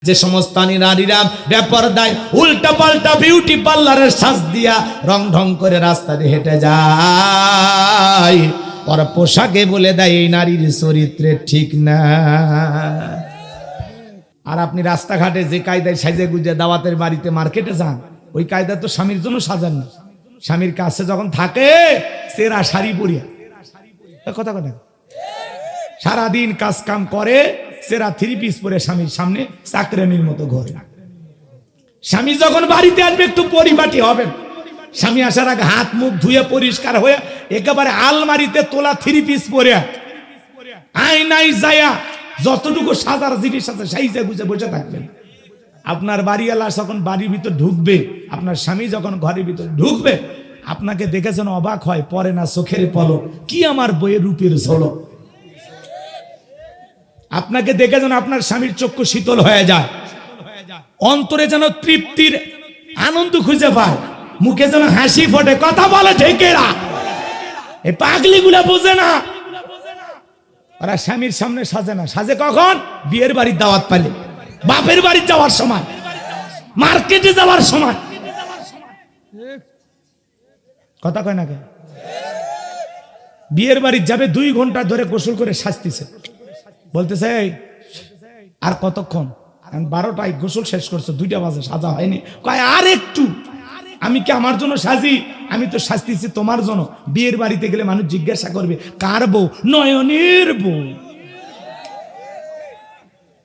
যে সমস্ত নারীরা বেপরদায় উল্টা পাল্টা বিউটি পার্লারের সাজ দিয়া রং ঢং করে রাস্তা দিয়ে হেঁটে যায়, ওর পোশাকে বলে দেয় এই নারীর চরিত্রে ঠিক না। আর আপনি রাস্তাঘাটে যে কায়দায় সাজে গুজে দাওয়াতের বাড়িতে মার্কেটে যান, ওই কায়দা তো স্বামীর জন্য সাজান না। স্বামীর কাছে যখন থাকে সেরা শাড়ি পরিয়া, কথা কথা সারাদিন কাজ কাম করে, সেরা থ্রি পিস পরে স্বামীর সামনে চাকরানির মতো ঘরে। স্বামী যখন বাড়িতে আসবে একটু পরিপাটি হবেন। স্বামী আসার আগে হাত মুখ ধুয়ে পরিষ্কার হয়ে একেবারে আলমারিতে তোলা থ্রি পিস পরে আয়নায় যায়া যতটুকু সাজার জিনিস আছে সাইজে গুজে বসে থাকবেন। আপনার বাড়িওয়ালা যখন বাড়ির ভিতর ঢুকবে, আপনার স্বামী যখন ঘরের ভিতর ঢুকবে, আপনাকে দেখে যেন অবাক হয়, পরে না চোখের পলক, কি আমার বইয়ের রূপের ঝলক। আপনাকে দেখে যেন আপনার স্বামীর চক্ষু শীতল হয়ে যায়, অন্তরে যেন তৃপ্তির আনন্দ খুঁজে পায়, মুখে যেন হাসি ফোটে, কথা বলে ঠেকেরা। এই পাগলি গুলা বোঝে না, ওরা স্বামীর সামনে সাজে না। সাজে কখন? বিয়ের বাড়ির দাওয়াত পাইলে, বাপের বাড়ি যাওয়ার সময়, মার্কেটে যাওয়ার সময়। কথা কয় না কেন? বিয়ের বাড়ি যাবে 2 ঘন্টা ধরে গোসল করে সাজতেছে, বলতেছে আর কতক্ষণ? 12টায় গোসল শেষ করছে, 2টা বাজে, সাজা হয়নি। কয় আর একটু। আমি কি আমার জন্য সাজি? আমি তো সাজতেছি তোমার জন্য। বিয়ের বাড়িতে গেলে মানুষ জিজ্ঞাসা করবে কার বউ? নয়নের বউ।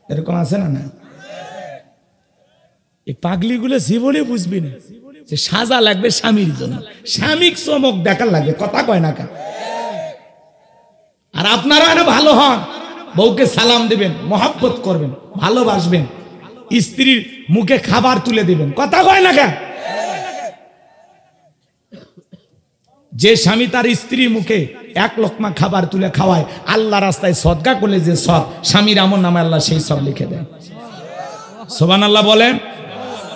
এরকম আছে না? না, এই পাগলিগুলো জীবনে বুঝবি না যে সাজা লাগবে স্বামীর জন্য, স্বামীর চমক দেখার লাগবে। কথা কয় না কেন? আর আপনারা আরো ভালো হন, বউকে সালাম দিবেন, মহব্বত করবেন, ভালোবাসবেন, স্ত্রীর মুখে খাবার তুলে দিবেন। কথা কয় না কেন? যে স্বামী তার স্ত্রীর মুখে 1 লোকমা খাবার তুলে খাওয়ায়, আল্লাহ রাস্তায় সদকা করলে যে সব, স্বামীর আমল নামে আল্লাহ সেই সব লিখে দেয়। সুবহানাল্লাহ বলেন।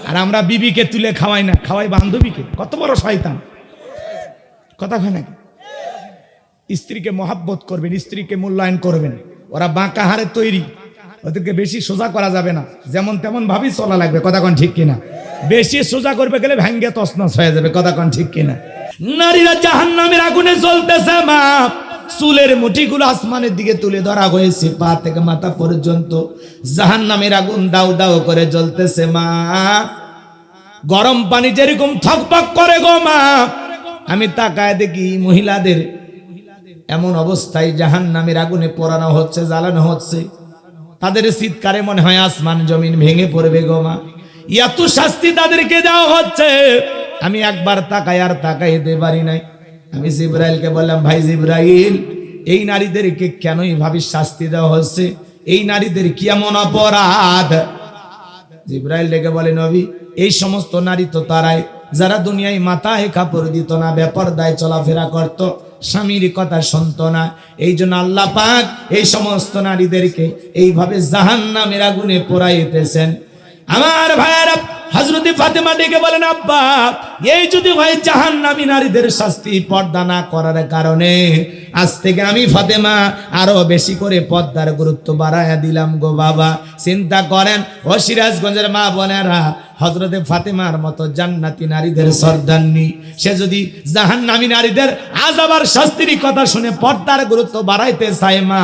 আর আমরা বিবিকে তুলে খাওয়াই না, খাওয়াই বান্ধবীকে। কত বড় শয়তান! কথা কয় নাকি? স্ত্রীকে মহব্বত করবেন, স্ত্রীকে মূল্যায়ন করবেন। ওরা বাঁকা হারে তৈরি, ওদেরকে বেশি সোজা করা যাবে না, যেমন তেমন ভাবেই চলা লাগবে। কথা কন ঠিক কিনা? বেশি সোজা করবে গেলে ভাঙ্গে তছনছ হয়ে যাবে। কথা কন ঠিক কিনা? নারীরা জাহান্নামের আগুনে জ্বলতেছে মা, চুলের মুঠিগুলো আসমানের দিকে তুলে ধরা হয়েছে, পা থেকে মাথা পর্যন্ত জাহান্নামের আগুন দাউ দাউ করে জ্বলতেছে মা। গরম পানি যেরকম থকপক করে গো মা, আমি তাকায় দেখি মহিলাদের এমন অবস্থায় জাহান্নামের আগুনে পোড়ানো হচ্ছে, জ্বালানো হচ্ছে। তাদের চিৎকারে মনে হয় আসমান জমিন ভেঙে পড়বে গো মা, এত শাস্তি তাদেরকে দেওয়া হচ্ছে। আমি একবার তাকাই আর তাকাইতে পারি নাই। আমি জিবরাইলকে বললাম, ভাই জিবরাইল, এই নারীদেরকে কেন এইভাবে শাস্তি দেওয়া হচ্ছে? এই নারীদের কি এমন অপরাধ? জিবরাইল ডেকে বলে, নবী, এই সমস্ত নারী তো তারাই যারা দুনিয়ায় মাথায় কাপড় দিত না, বেপরদায় চলাফেরা করত, স্বামীর কথা শুনতো না। এই জন্য আল্লাহ পাক এই সমস্ত নারীদেরকে এইভাবে জাহান্নামের আগুনে পোড়াইতেছেন। আমার ভাইয়েরা, হযরত ফাতেমা ডেকে বলেন, আব্বা, এই যদি হয় জাহান্নামী নারীদের শাস্তি পর্দা না করার কারণে, আজ থেকে আমি ফাতেমা আরো বেশি করে পর্দার গুরুত্ব বাড়ায়া দিলাম গো বাবা। চিন্তা করেন ও সিরাজগঞ্জের মা বোনেরা, হযরতে ফাতেমার মতো জান্নাতি নারীদের সর্দারনি, সে যদি জাহান্নামী নারীদের আযাব আর শাস্তির কথা শুনে পর্দার গুরুত্ব বাড়াইতে চায় মা,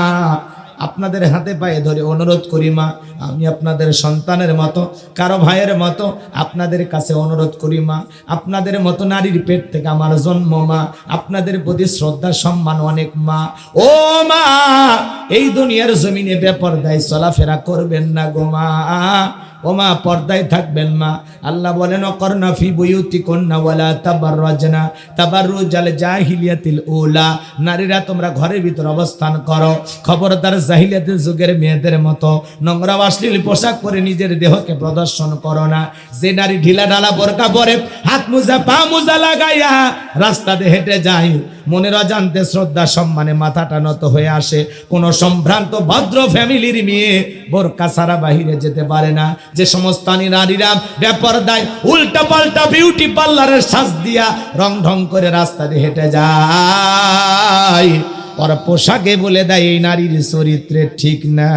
আপনাদের হাতে পায়ে ধরে অনুরোধ করি মা, আমি আপনাদের সন্তানের মতো, কারো ভাইয়ের মতো আপনাদের কাছে অনুরোধ করি মা, আপনাদের মতো নারীর পেট থেকে আমার জন্ম মা, আপনাদের প্রতি শ্রদ্ধা সম্মান অনেক মা। ও মা, এই দুনিয়ার জমিনে বেপরদায় চলাফেরা করবেন না গো মা। ও মা, পর্দায় থাকবেন মা। আল্লাহ বলেন, অকরনা ফি বুয়ুতিকুন্না ওয়ালা তাবাররাজনা তাবাররুজাল জাহিলিয়াতিল উলা, নারীরা তোমরা ঘরের ভিতর অবস্থান করো, খবরদার জাহিলিয়াতের যুগের মেয়েদের মতো নোংরা অশ্লীল পোশাক পরে নিজের দেহকে প্রদর্শন করো না। যে নারী ঢিলা ঢালা বোরকা পরে, হাত মোজা পা মোজা লাগাইয়া রাস্তাতে হেঁটে যায়, মনের অজান্তে শ্রদ্ধা সম্মানে মাথাটা নত হয়ে আসে। কোন সম্ভ্রান্ত ভদ্র ফ্যামিলির মেয়ে বোরকা ছাড়া বাহিরে যেতে পারে না। যে সমস্ত নারীরা বেপরদায় উল্টা পাল্টা বিউটি পার্লারের সাজ দিয়া রং ঢং করে রাস্তা দিয়ে হেঁটে যায়, ওর পোশাকে বলে দেয় এই নারীর চরিত্রে ঠিক না।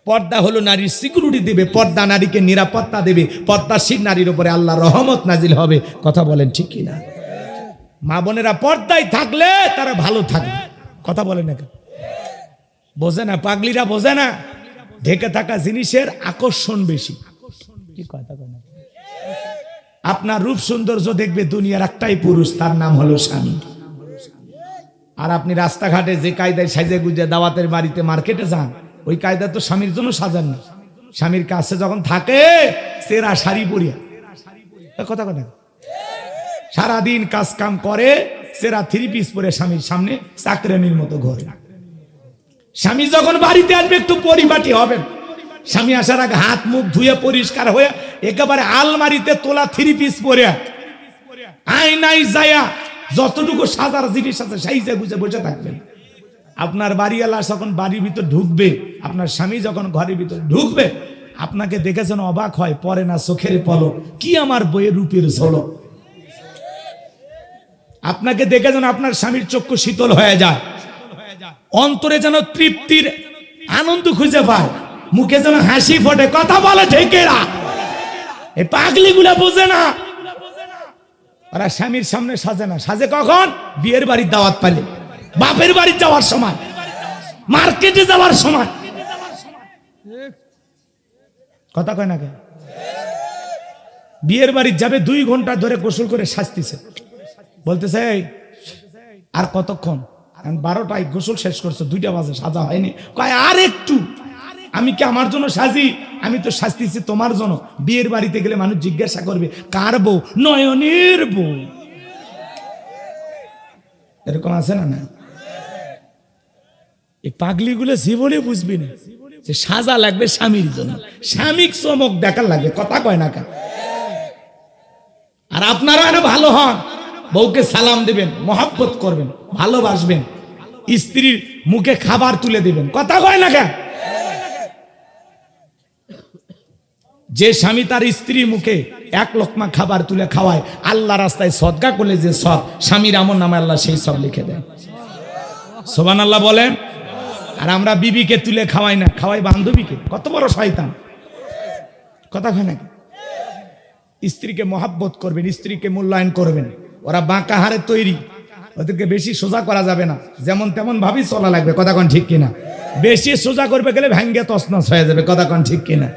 পর্দা হলো নারীর সিকিউরিটি দেবে, পর্দা নারীকে নিরাপত্তা দেবে, পর্দাশীল নারীর উপরে আল্লাহ রহমত নাজিল হবে। কথা বলেন ঠিক কিনা? মা বোনেরা পর্দায় থাকলে তারা ভালো থাকবে। কথা বলেন না, বোঝে না, পাগলিরা বোঝে না। ঢেকে থাকা জিনিসের আকর্ষণ বেশি। কি কথা বলেন? আপনার রূপ সৌন্দর্য দেখবে দুনিয়ার একটাই পুরুষ, তার নাম হলো স্বামী। আর আপনি রাস্তাঘাটে যে কায়দায় সাজে গুজে দাওয়াতের বাড়িতে মার্কেটে যান, ওই কায়দা তো স্বামীর জন্য সাজান না। স্বামীর কাছে যখন থাকে সেরা শাড়ি পরিয়া, কথা কথা সারাদিন কাজ কাম করে, সেরা 3 পিস পরে স্বামীর সামনে চাকরানির মতো ঘরে। স্বামী যখন বাড়িতে আসবে একটু পরিপাটি হবেন। স্বামী আসার আগে হাত মুখ ধুয়ে পরিষ্কার হয়ে একেবারে আলমারিতে তোলা 3 পিস পরে আয়নায় যায়া যতটুকু সাজার জিনিস আছে সাইজে গুজে বসে থাকবেন। আপনার বাড়িওয়ালা যখন বাড়ির ভিতর ঢুকবে, আপনার স্বামী যখন ঘরের ভিতর ঢুকবে, আপনাকে দেখে যেন অবাক হয়, পরে না চোখের পলক, কি আমার বইয়ের রূপের ঝলক। আপনাকে দেখে যেন আপনার স্বামীর চক্ষু শীতল হয়ে যায়, অন্তরে যেন তৃপ্তির আনন্দ খুঁজে পায়, মুখে যেন হাসি ফোটে। কথা বলে ঢেকেরা, এই পাগলিগুলা বোঝে না। ওরা স্বামীর সামনে সাজে না, সাজে কখন? বিয়ের বাড়ির দাওয়াত পাইলে, বাপের বাড়ি যাওয়ার সময়, মার্কেটে যাওয়ার সময়। কথা কয় না কেন? বিয়ের বাড়ি যাবে 2 ঘন্টা ধরে গোসল করে সাজতেছে, বলতেছে এই আর কতক্ষণ? 12টায় গোসল শেষ করছে, 2টা বাজে, সাজা হয়নি। কয় আর একটু। আমি কি আমার জন্য সাজি? আমি তো সাজতেছি তোমার জন্য। বিয়ের বাড়িতে গেলে মানুষ জিজ্ঞাসা করবে কার বউ? নয়নের বউ। এরকম আছে না? না, এই পাগলিগুলো জীবনে বুঝবি না যে সাজা লাগবে স্বামীর জন্য, স্বামীর চমক দেখার লাগবে। কথা কয় না কেন? আর আপনারা আরো ভালো হন, বউকে সালাম দেবেন, মহব্বত করবেন, ভালোবাসবেন, স্ত্রীর মুখে খাবার তুলে দিবেন। কথা কয় না কেন? যে স্বামী তার স্ত্রীর মুখে 1 লোকমা খাবার তুলে খাওয়ায়, আল্লাহ রাস্তায় সদকা করলে যে সব, স্বামীর আমল নামে আল্লাহ সেই সব লিখে দেয়। সুবহানাল্লাহ বলেন। আর আমরা বিবিকে তুলে খাওয়াই না, খাওয়াই বান্ধবীকে। কত বড় শয়তান! কথা হয় নাকি? স্ত্রীকে মহব্বত করবেন, স্ত্রীকে মূল্যায়ন করবেন। ওরা বাঁকা হারে তৈরি, ওদেরকে বেশি সোজা করা যাবে না, যেমন তেমন ভাবেই চলা লাগবে। কথা কোন ঠিক কিনা? বেশি সোজা করবে গেলে ভাঙ্গে তছনছ হয়ে যাবে। কথা কোন ঠিক কিনা?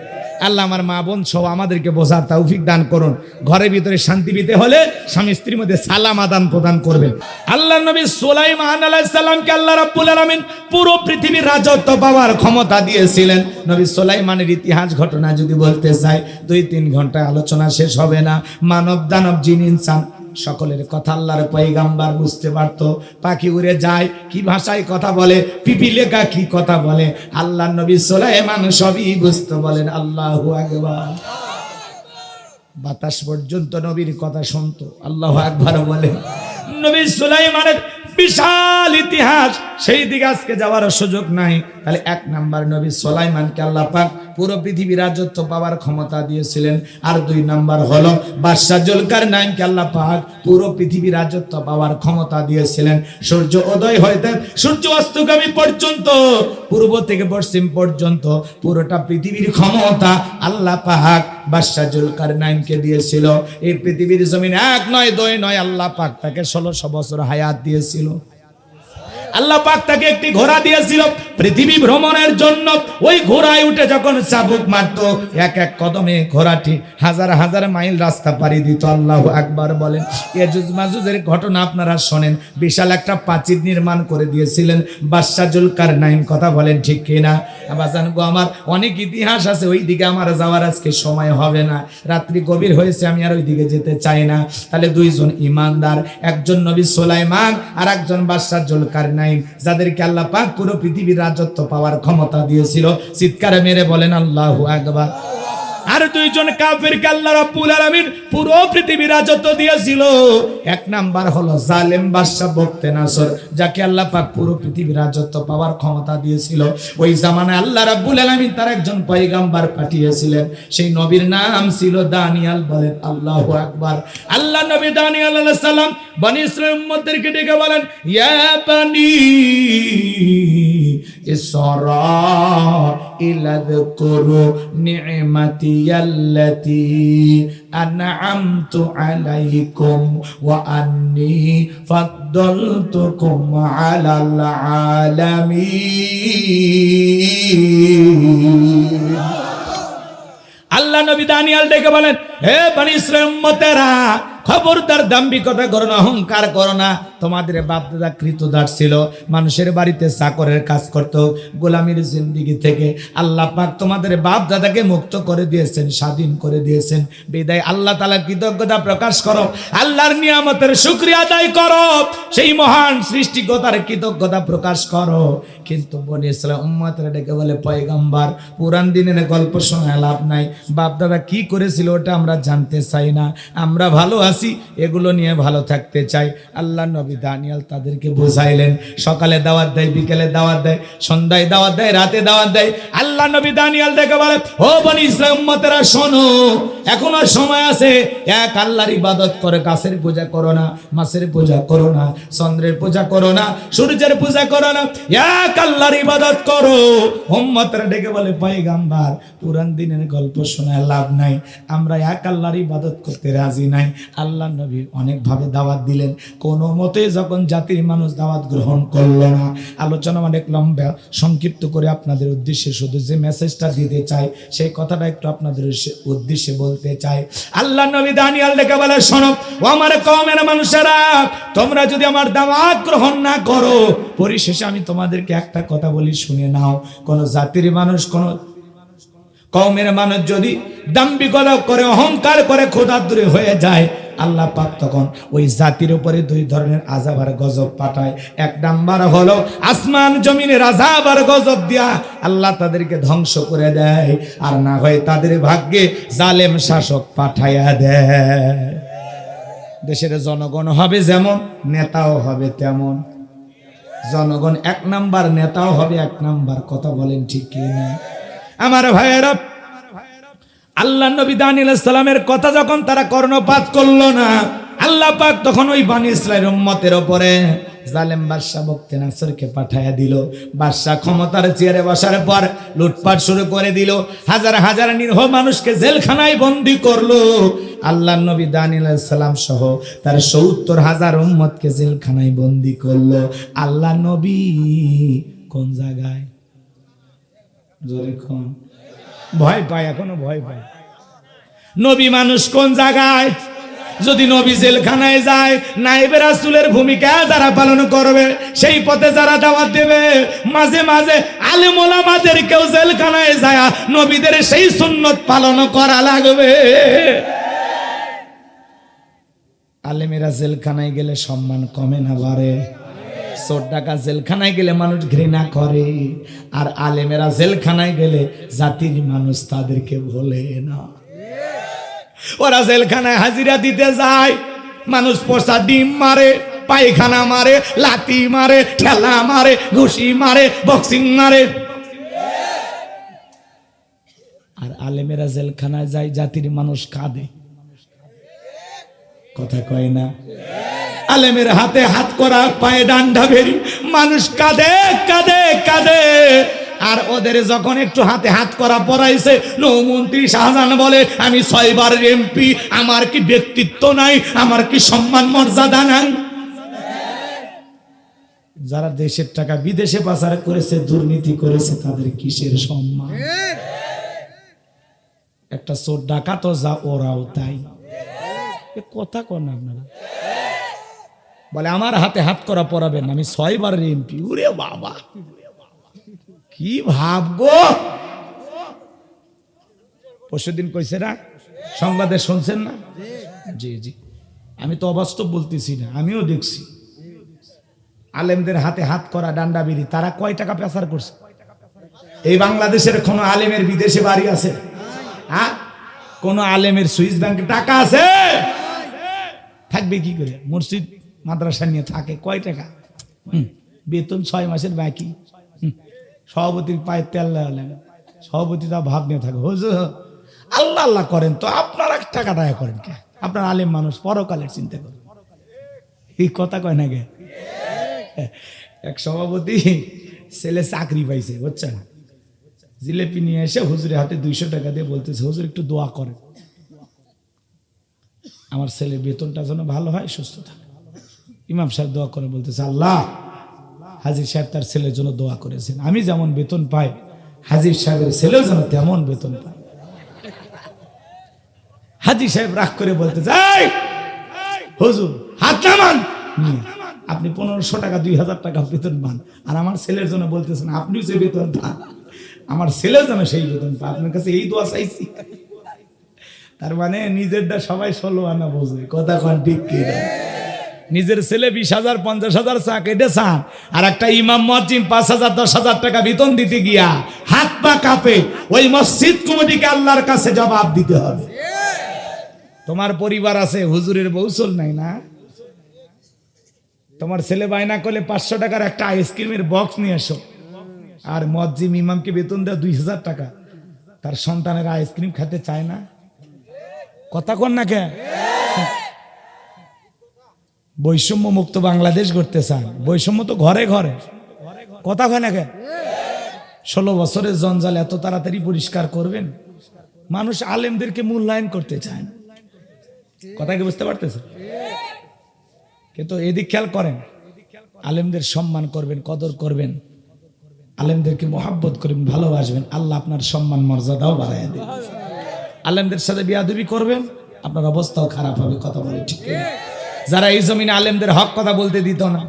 আল্লাহ আমার মা বোন সব আমাদেরকে বোঝার তৌফিক দান করুন। ঘরের ভিতরে শান্তি পেতে হলে স্বামী স্ত্রীর মধ্যে সালাম আদান প্রদান করবেন। আল্লাহ নবী সুলাইমান আলাইহিস সালামকে আল্লাহ রাব্বুল আলামিন পুরো পৃথিবীর রাজত্ব পাওয়ার ক্ষমতা দিয়েছিলেন। নবী সুলাইমানের ইতিহাস ঘটনা যদি বলতে চাই 2-3 ঘন্টায় আলোচনা শেষ হবে না। মানব দানব জিন ইনসান সকলের কথা আল্লাহর পয়গাম্বার বুঝতে পারতো। পাখি উড়ে যায় কি ভাষায় কথা বলে, পিপিলিকা কি কথা বলে, আল্লাহর নবী সুলাইমান সবই বুঝতে। বলেন আল্লাহু আকবার। বাতাস পর্যন্ত নবীর কথা শুনতো। আল্লাহু আকবার বলে। নবী সুলাইমানের বিশাল ইতিহাস, সেই দিকে আজকে যাওয়ার সুযোগ নাই। তাহলে 1 নাম্বার নবী সুলাইমানকে আল্লাহ পাক পুরো পৃথিবীর রাজত্ব পাওয়ার ক্ষমতা দিয়েছিলেন। আর 2 নাম্বার হলো বাদশা জুলকারনাইনকে আল্লাহ পাক পুরো পৃথিবীর রাজত্ব পাওয়ার ক্ষমতা দিয়েছিলেন। সূর্য উদয় হইতে সূর্য অস্তগামী পর্যন্ত, পূর্ব থেকে পশ্চিম পর্যন্ত পুরোটা পৃথিবীর ক্ষমতা আল্লাহ পাক বাদশা জুলকারনাইনকে দিয়েছিল। এই পৃথিবীর জমিন 1 নয় 2 নয়, আল্লাহ পাক তাকে 1600 বছর হায়াত দিয়েছিল। আল্লাহ পাক তাকে একটি ঘোড়া দিয়েছিল পৃথিবী ভ্রমণের জন্য। ওই ঘোড়ায় উঠে যখন চাবুক মারত, 1 কদমে ঘোড়াটি 1000 মাইল রাস্তা পাড়ি দিত। আল্লাহু আকবার বলেন। ইয়াজুজ মাজুজের ঘটনা আপনারা শোনেন। বিশাল একটা প্রাচীর নির্মাণ করে দিয়েছিলেন বাদশা জুলকারনাইন। কথা বলেন ঠিক কিনা? আবাজান গো আমার, অনেক ইতিহাস আছে, ওই দিকে আমার যাওয়ার আজকে সময় হবে না। রাত্রি গভীর হয়েছে, আমি আর ওই দিকে যেতে চাই না। তাহলে 2 জন ইমানদার, একজন নবী সুলাইমান আর একজন বাদশা জুলকারনাইন, যাদেরকে আল্লাহ পাক পুরো পৃথিবীর রাজত্ব পাওয়ার ক্ষমতা দিয়েছিল। চিৎকারে মেরে বলেন আল্লাহু আকবার। আর 2 জন কাফেরকে আল্লাহ রাব্বুল আলামিন পুরো পৃথিবীর রাজত্ব দিয়েছিল। 1 নাম্বার হলো জালেম বাদশা বখতে নাসর, যাকে আল্লাহ পাক পুরো পৃথিবীর রাজত্ব পাওয়ার ক্ষমতা দিয়েছিল। ওই জামানায় আল্লাহ রাব্বুল আলামিন তার একজন পয়গাম্বার পাঠিয়েছিলেন। সেই নবীর নাম ছিল দানিয়েল। বলেন আল্লাহু আকবার। আল্লাহ নবী দানিয়েল আলাইহিস সালাম বনি ইসরাইল উম্মতদেরকে ডেকে বলেন, ইয়া বানি ইসরাঈল আযকুরু নি'মাতিয়াল্লাতী আন'আমতু আলাইকুম ওয়া আন্নী ফাদ্দালতুকুম আলাল আলামিন। আল্লাহ নবী দানিয়েল ডেকে বলেন, হে বনি ইসরাঈল উম্মতেরা, খবরদার দাম্ভিকতা করো না, অহংকার করো না। তোমাদের বাপ দাদা কৃতদাস ছিল, মানুষের বাড়িতে চাকরের কাজ করত, গোলামির জিন্দেগি থেকে আল্লাহ পাক তোমাদের বাপ দাদাকে মুক্ত করে দিয়েছেন, স্বাধীন করে দিয়েছেন। বিদায় আল্লাহ তাআলা কৃতজ্ঞতা প্রকাশ করো, আল্লাহর নিয়ামতের শুকরিয়া আদায় করো, সেই মহান সৃষ্টিকর্তার কৃতজ্ঞতা প্রকাশ করো। কিন্তু বনি ইসরাঈল উম্মতরা ডেকে বলে, পয়গম্বর, পুরান দিনের গল্প শোনায় লাভ নাই, বাপ দাদা কি করেছিল ওটা আমরা জানতে চাই না, আমরা ভালো আছি, এগুলো নিয়ে ভালো থাকতে চাই। আল্লাহ নবী দানিয়েল তাদেরকে বুঝাইলেন। সকালে দাওয়াত দেয়, বিকেলে দাওয়াত দেয়, সন্ধ্যায় দাওয়াত দেয়, রাতে দাওয়াত দেয়। আল্লাহ নবী দানিয়েল দেখে বলে, ও বনি ইসরাঈল উম্মতেরা শোনো, এখনো সময় আছে, এক আল্লাহর ইবাদত করে, গাছের পূজা করো না, মাছের পূজা করো না, চন্দ্রের পূজা করো না, সূর্যের পূজা করো না, এক আল্লাহর ইবাদত করো। উম্মতরা ডেকে বলে, পয়গম্বর, পুরান দিনের গল্প শোনায় লাভ নাই, আমরা এক আল্লাহর ইবাদত করতে রাজি নাই। আল্লাহ নবী অনেক ভাবে দাওয়াত দিলেন, কোনো মতে যখন জাতির মানুষ দাওয়াত গ্রহণ করলো না। আলোচনা অনেক লম্বা, সংক্ষিপ্ত করে আপনাদের উদ্দেশ্যে শুধু যে মেসেজটা দিতে চাই, সেই কথাটা একটু আপনাদের উদ্দেশ্যে বলতে চাই। আল্লাহ নবী দানিয়েল ডেকে বলে, শোনো ও আমার কওমের মানুষেরা, তোমরা যদি আমার দাওয়াত গ্রহণ না করো, পরিশেষে আমি তোমাদেরকে একটা কথা বলি, শুনে নাও। কোন জাতির মানুষ, কোন কওমের মানুষ যদি দাম্ভিকতা করে, অহংকার করে, খোদাতুরি হয়ে যায়, আল্লাহ পাক তখন ওই জাতির উপরে দুই ধরনের আযাব আর গজব পাঠায়। এক নাম্বার হলো আসমান জমিনের আযাব আর গজব দিয়া আল্লাহ তাদেরকে ধ্বংস করে দেয়, আর না হয় তাদের ভাগ্যে জালেম শাসক পাঠাইয়া দেয়। দেশের জনগণ হবে যেমন, নেতাও হবে তেমন। জনগণ এক নাম্বার, নেতাও হবে এক নাম্বার। কথা বলেন ঠিক কি না আমার ভাইয়েরা? আল্লাহ নবী দানিয়েল আলাইহিস সালামের কথা যখন তারা কর্ণপাত করলো না, আল্লাহ পাক তখন ওই বনি ইসরাঈল উম্মতের উপরে জালেম বাদশা বখতিয়ানাসরকে পাঠায়া দিল। বাদশা ক্ষমতার চেয়ারে বসার পর লুটপাট শুরু করে দিল, হাজার হাজার নিরীহ মানুষকে জেলখানায় বন্দী করলো। আল্লাহ নবী দানিয়েল আলাইহিস সালাম সহ তার ৭০,০০০ উম্মতকে জেলখানায় বন্দী করলো। আল্লাহ নবী কোন জায়গায়? জোরে কোন? ভয় পায়, এখনো ভয় পায়। নবী মানুষ কোন জায়গায়? যদি নবী জেলখানায় যায়, নায়েবে রাসূলের ভূমিকা যারা পালন করবে, সেই পথে যারা দাওয়াত দেবে, মাঝে মাঝে আলেম ওলামাদেরকেও জেলখানায় যায় নবীদের সেই সুন্নত পালন করা লাগবে। আলেমেরা জেলখানায় গেলে সম্মান কমে না বাড়ে? চোর ডাকাত জেলখানায় গেলে মানুষ ঘৃণা করে, আর আলেমেরা জেলখানায় গেলে জাতির মানুষ তাদেরকে ভোলে না। ওরা জেলখানায় হাজিরা দিতে যায়, মানুষ পচা ডিম মারে, পায়খানা মারে, লাথি মারে, ঠেলা মারে, ঘুষি মারে, বক্সিং মারে। আর আলেমেরা জেলখানায় যায়, জাতির মানুষ কাঁদে। কথা কয় না? আলেমের হাতে হাত করা, পায়ে ডান্ডা বেরি, মানুষ কাঁদে কাঁদে কাঁদে। আর ওদের যখন একটু হাতে হাত করা পড়াইছে, নৌমন্ত্রী শাহজাহান বলে, আমি ৬ বার এমপি, আমার কি ব্যক্তিত্ব নাই? আমার কি সম্মান মর্যাদা নাই? যারা দেশের টাকা বিদেশে পাচার করেছে, দুর্নীতি করেছে, তাদের কিসের সম্মান? একটা চোর ডাকাতও যা, ওরাও তাই। কথা কন আপনারা? বলে আমার হাতে হাত করা পড়াবেন, আমি ৬ বার এমপি। ওরে বাবা, কি ভাবগো! পরশুদিন কইছে না, সংবাদে শুনছেন না? জি জি, আমি তো অবাস্তব বলতেছি না, আমিও দেখছি। আলেমদের হাতে হাত করা, ডান্ডা বিড়ি, তারা কয় টাকা পাচার করছে? এই বাংলাদেশের কোন আলেমের বিদেশে বাড়ি আছে? হ্যাঁ, কোন আলেমের সুইস ব্যাংকে টাকা আছে? থাকবে কি করে? মসজিদ মাদ্রাসা নিয়ে থাকে, কয় টাকা? বেতন ৬ মাসের বাকি। সভাপতির পায়ে তেল লাগে, সভাপতি তা ভাব নিয়ে থাকে, হুজুর আল্লাহ আল্লাহ করেন তো, আপনারা টাকা টাকা করেন কে? আপনার আলেম মানুষ, পরকালের চিন্তা করেন। এই কথা কয় না গে? এক সভাপতি ছেলে চাকরি পাইছে, বুঝছেন? জিলেপি নিয়ে এসে হুজুরের হাতে 200 টাকা দিয়ে বলতেছে, হুজুর একটু দোয়া করে আমার ছেলের বেতনটা যেন ভালো হয়, সুস্থ থাকে। ইমাম সাহেব দোয়া করে বলতেছে, আল্লাহ, হাজির সাহেব তার ছেলের জন্য দোয়া করেছেন, আমি যেমন বেতন পাই হাজির সাহেবের ছেলেও যেন তেমন বেতন পায়। হাজির সাহেব রাগ করে বলতেছে, এই হুজুর হাত নামান, আপনি 1500 টাকা 2000 টাকা বেতন পান, আর আমার ছেলের জন্য বলতেছেন আপনিও যে বেতন পান, আমার ছেলেও যেন সেই বেতন পায়, আপনার কাছে এই দোয়া চাইছি। তার মানে নিজেরটা সবাই 16 আনা বোঝে, কথা কোন ঠিক কি? নিজের ছেলে 20,000 50,000 চাক এটা চান, আর একটা ইমাম মুয়াজ্জিন 5,000 10,000 টাকা বেতন দিতে গিয়া হাত পা কাঁপে। ওই মসজিদ কমিটিকে আল্লাহর কাছে জবাব দিতে হবে। তোমার পরিবার আছে, হুজুরের বউসল নাই না? তোমার ছেলে বায়না করলে 500 টাকার একটা আইসক্রিমের বক্স নিয়ে এসো, আর মুয়াজ্জিন ইমামকে বেতন দেয় 2,000 টাকা, তার সন্তানের আইসক্রিম খেতে চায় না? কথা কোন না কে? বৈষম্য মুক্ত বাংলাদেশ করতে চান, বৈষম্য তো ঘরে ঘরে, কথা হয় না কে? 16 বছরের জঞ্জাল এত তাড়াতাড়ি পরিষ্কার করবেন? মানুষ আলেমদেরকে মূল্যায়ন করতে চায় না, কথা কি বুঝতে পারতেছে? কিন্তু এদিক খেয়াল করেন, আলেমদের সম্মান করবেন, কদর করবেন, আলেমদেরকে মোহাব্বত করবেন, ভালোবাসবেন, আল্লাহ আপনার সম্মান মর্যাদাও বাড়াইয়া দেবেন। আলেমদের সাথে বিয়াদবি করবেন, আপনার অবস্থাও খারাপ হবে, কথা বলে ঠিক। যারা এই জমিনে আলেমদের হক কথা বলতে দিত না,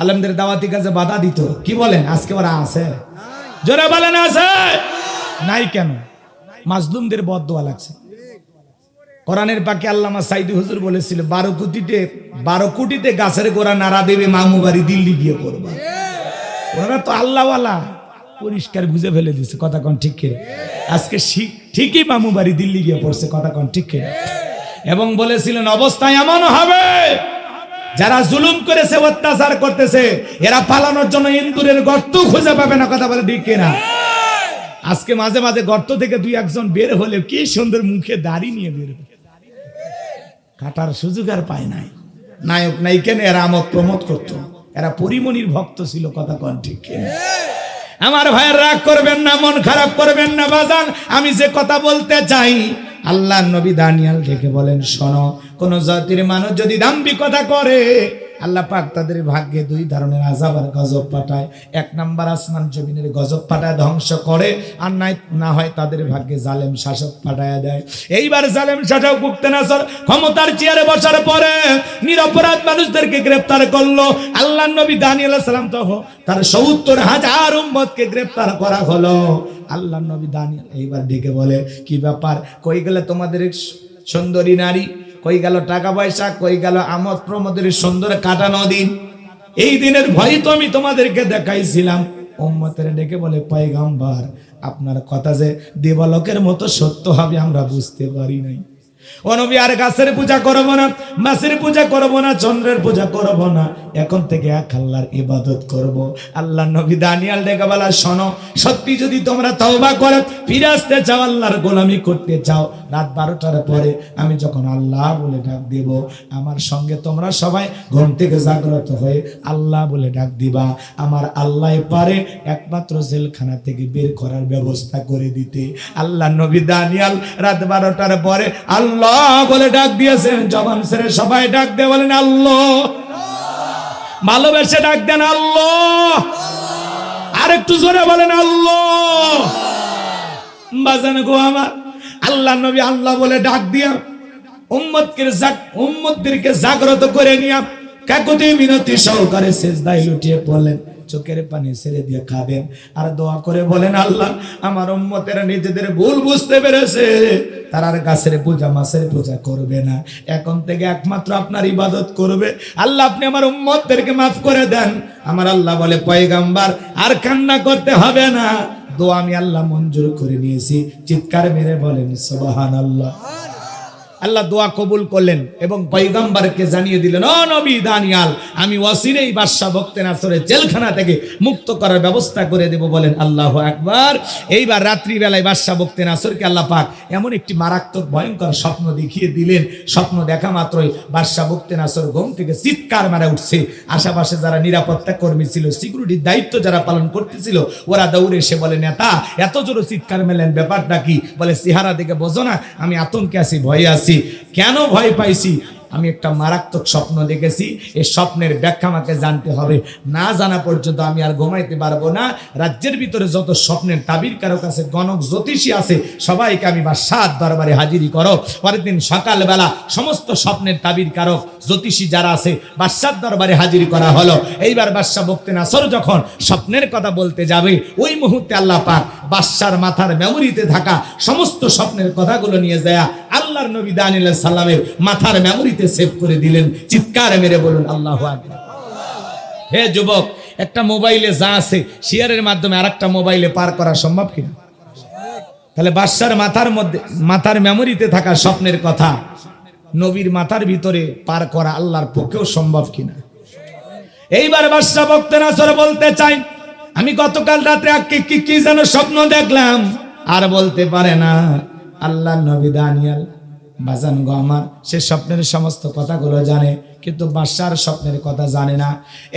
আলেমদের দাওয়াতি কাজে বাধা দিত, কি বলেন আজকে ওরা আছে? জোরে বলেন আছে? নাই কেন? মাজলুমদের বদদোয়া লাগছে। কোরআনের পাকে আল্লামা সাইদি হুজুর বলেছিল, 12 কোটিতে গাছের গোড়া নাড়া দেবে, মামু বাড়ি দিল্লি গিয়ে পড়বা। ওরা তো আল্লাহওয়ালা, পরিষ্কার বুঝে ফেলে দিছে, কথা কোন ঠিক? আজকে ঠিকই মামু বাড়ি দিল্লি গিয়ে পড়ছে, কথা কোন ঠিক? এবং বলেছিলেন অবস্থা এমন হবে, যারা জুলুম করেছে, অত্যাচার করতেছে, এরা পালানোর জন্য ইন্দুরের গর্ত খুঁজে পাবে না, কথা বলে ঠিক কিনা? আজকে মাঝে মাঝে গর্ত থেকে 2-1 বের হলে কি সুন্দর মুখে দাড়ি নিয়ে বের হবে, কাটার সুযোগ আর পায় নাই। নায়ক নায়িকা এরা আমোদ প্রমোদ করতো, এরা পরিমণির ভক্ত ছিল, কথা কোন ঠিক কিনা? আমার ভাইয়ের রাগ করবেন না, মন খারাপ করবেন না বাজান, আমি যে কথা বলতে চাই, আল্লাহ নবী দানিয়াল ডেকে বলেন, শোনো, কোন জাতির মানুষ যদি দাম্ভিকতা করে, আল্লাহ পাক তাদের ভাগ্যে 2 ধরনের আযাব আর গজব পাঠায়। 1 নাম্বার আসমান জমিনের গজব পাঠায়, ধ্বংস করে, আর না হয় তাদের ভাগ্যে জালেম শাসক পাঠায় দেয়। এইবার জালেম শাসক মুক্তেনাসর ক্ষমতার চেয়ারে বসার পরে নিরপরাধ মানুষদেরকে গ্রেফতার করলো। আল্লাহ নবী দানিয়াল আলাইহিস সালাম তখন তার 70,000 উম্মতকে গ্রেফতার করা হলো। আল্লাহ নবী দানিয়াল এইবার ডেকে বলে, কি ব্যাপার, কই গেলে তোমাদের সুন্দরী নারী, কই গেল টাকা পয়সা, কই গেল আমোদ প্রমোদের সুন্দর কাটানো দিন? এই দিনের ভয় তো আমি তোমাদেরকে দেখাইছিলাম। উম্মতের ডেকে বলে, পয়গম্বর, আপনার কথা যে দেবালোকের মতো সত্য হবে আমরা বুঝতে পারি নাই। ও নবী, আর গাছের পূজা করব না, মাছের পূজা করব না, চন্দ্রের পূজা করব না, এখন থেকে এক আল্লাহর ইবাদত করব। আল্লাহ নবী দানিয়াল ডেকে বলা, শোনো, সত্যি যদি তোমরা তওবা করে ফিরে আসতে চাও, আল্লাহর গোলামি করতে চাও, রাত 12টার পরে আমি যখন আল্লাহ বলে ডাক দেব, আমার সঙ্গে তোমরা সবাই ঘুম থেকে জাগ্রত হয়ে আল্লাহ বলে ডাক দিবা। আমার আল্লাহ পারে একমাত্র জেলখানা থেকে বের করার ব্যবস্থা করে দিতে। আল্লাহ নবী দানিয়াল রাত 12টার পরে আল্লাহ বলে ডাক দিয়েছেন। জবান ছেড়ে সবাই ডাক দিয়ে বলেন আল্লাহ, ভালোবেসে ডাক দেন আল্লাহ, আর একটু জোরে বলেন আল্লাহ। বাজান গো আমার, আল্লাহ নবী আল্লাহ বলে ডাক দিয়া উম্মতদেরকে জাগ্রত করে নিয়া কাকুতি মিনতি সহকারে সিজদায় লুটিয়ে পড়লেন। চোখের পানি ছেড়ে দিয়ে খাবেন আর দোয়া করে বলেন, আল্লাহ, আমার উম্মতেরা নিজেদের ভুল বুঝতে পেরেছে, তারা আর গাছের পূজা মাছের পূজা করবে না, এখন থেকে একমাত্র আপনার ইবাদত করবে। আল্লাহ, আপনি আমার উম্মতদেরকে মাফ করে দেন। আমার আল্লাহ বলে, পয়গম্বর, আর কান্না করতে হবে না, দোয়া আমি আল্লাহ মঞ্জুর করে নিয়েছি। চিৎকার মেরে বলেন সুবহানাল্লাহ। আল্লাহ দোয়া কবুল করলেন এবং পয়গম্বরকে জানিয়ে দিলেন, ও নবী দানিয়াল, আমি অচিরেই বাদশা বখতেনাছরের জেলখানা থেকে মুক্ত করার ব্যবস্থা করে দেব। বলেন আল্লাহু আকবার। এইবার রাত্রিবেলায় বাদশা বখতেনাছরকে আল্লাহ পাক এমন একটি মারাত্মক ভয়ঙ্কর স্বপ্ন দেখিয়ে দিলেন। স্বপ্ন দেখা মাত্রই বাদশা বখতেনাছর ঘুম থেকে চিৎকার মারা উঠছে। আশেপাশে যারা নিরাপত্তা কর্মী ছিল, সিকিউরিটির দায়িত্ব যারা পালন করতেছিল, ওরা দৌড়ে এসে বলে, নেতা এত জোরে চিৎকার মেলেন, ব্যাপারটা কি? বলে, চেহারা দেখে বোঝো না আমি আতঙ্কে আছি, ভয়ে আছি। কেন ভয় পাইছি? আমি একটা মারাত্মক স্বপ্ন দেখেছি। এই স্বপ্নের ব্যাখ্যা আমাকে জানতে হবে, না জানা পর্যন্ত আমি আর ঘুমাইতে পারবো না। রাজ্যের ভিতরে যত স্বপ্নের তাবির কারো কাছে গণক জ্যোতিষী আছে, সবাইকে আমি বাদশার দরবারে হাজিরি করো। পরের দিন সকালবেলা সমস্ত স্বপ্নের তাবির কারক জ্যোতিষী যারা আছে বাদশার দরবারে হাজিরি করা হলো। এইবার বাদশা বখতেনাছর যখন স্বপ্নের কথা বলতে যাবে, ওই মুহূর্তে আল্লাহ পাক বাদশার মাথার মেমোরিতে থাকা সমস্ত স্বপ্নের কথাগুলো নিয়ে যায় আল্লাহর নবী দানিয়েল আলাইহিস সালামের মাথার মেমোরিতে সেভ করে দিলেন। চিৎকার মেরে বলুন আল্লাহু আকবার। হে যুবক, একটা মোবাইলে যা আছে শেয়ারের মাধ্যমে আরেকটা মোবাইলে পার করা সম্ভব কিনা? তাহলে বাদশার মাথার মেমোরিতে থাকা স্বপ্নের কথা নবীর মাথার ভিতরে পার করা আল্লাহর পক্ষেও সম্ভব কিনা? এইবার বাদশা বখতেনাছর বলতে চাই, আমি গতকাল রাতে কি যেন স্বপ্ন দেখলাম, আর বলতে পারে না। আল্লাহর নবী দানিয়েল বাজান গো আমার, সে স্বপ্নের সমস্ত কথাগুলো জানে, কিন্তু বাদশার স্বপ্নের কথা জানে না।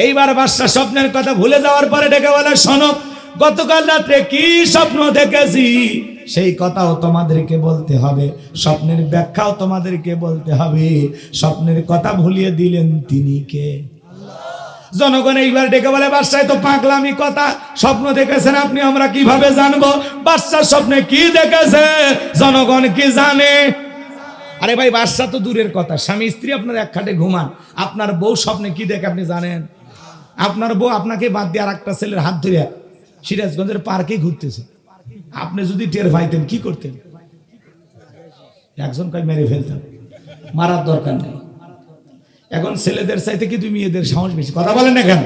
এইবার বাদশা স্বপ্নের কথা ভুলে যাওয়ার পরে ডেকে বলে, শোনো, গতকাল রাত্রে কি স্বপ্ন দেখেছি সেই কথাও তোমাদেরকে বলতে হবে, স্বপ্নের ব্যাখ্যাও তোমাদেরকে বলতে হবে। স্বপ্নের কথা ভুলিয়ে দিলেন তিনি কে? জনগণ এইবার ডেকে বলে, বাদশায় তো পাগলামি কথা, স্বপ্ন দেখেছেন আপনি, আমরা কিভাবে জানবো বাদশার স্বপ্নে কি দেখেছে? জনগণ কি জানে? আরে ভাই, বাদশা তো দূরের কথা, স্বামী স্ত্রী আপনার এক খাটে ঘুমান, আপনার বউ স্বপ্নে কি দেখে আপনি জানেন? আপনার বউ আপনাকে বাদ দিয়ে আর একটা ছেলের হাত ধরে সিরাজগঞ্জের পার্কে ঘুরতেছে, আপনি যদি টের পাইতেন কি করতেন? একজন কয় মেরে ফেলতেন, মারার দরকার নেই। এখন ছেলেদের চাইতে কিন্তু মেয়েদের সাহস বেশি, কথা বলেন না কেন?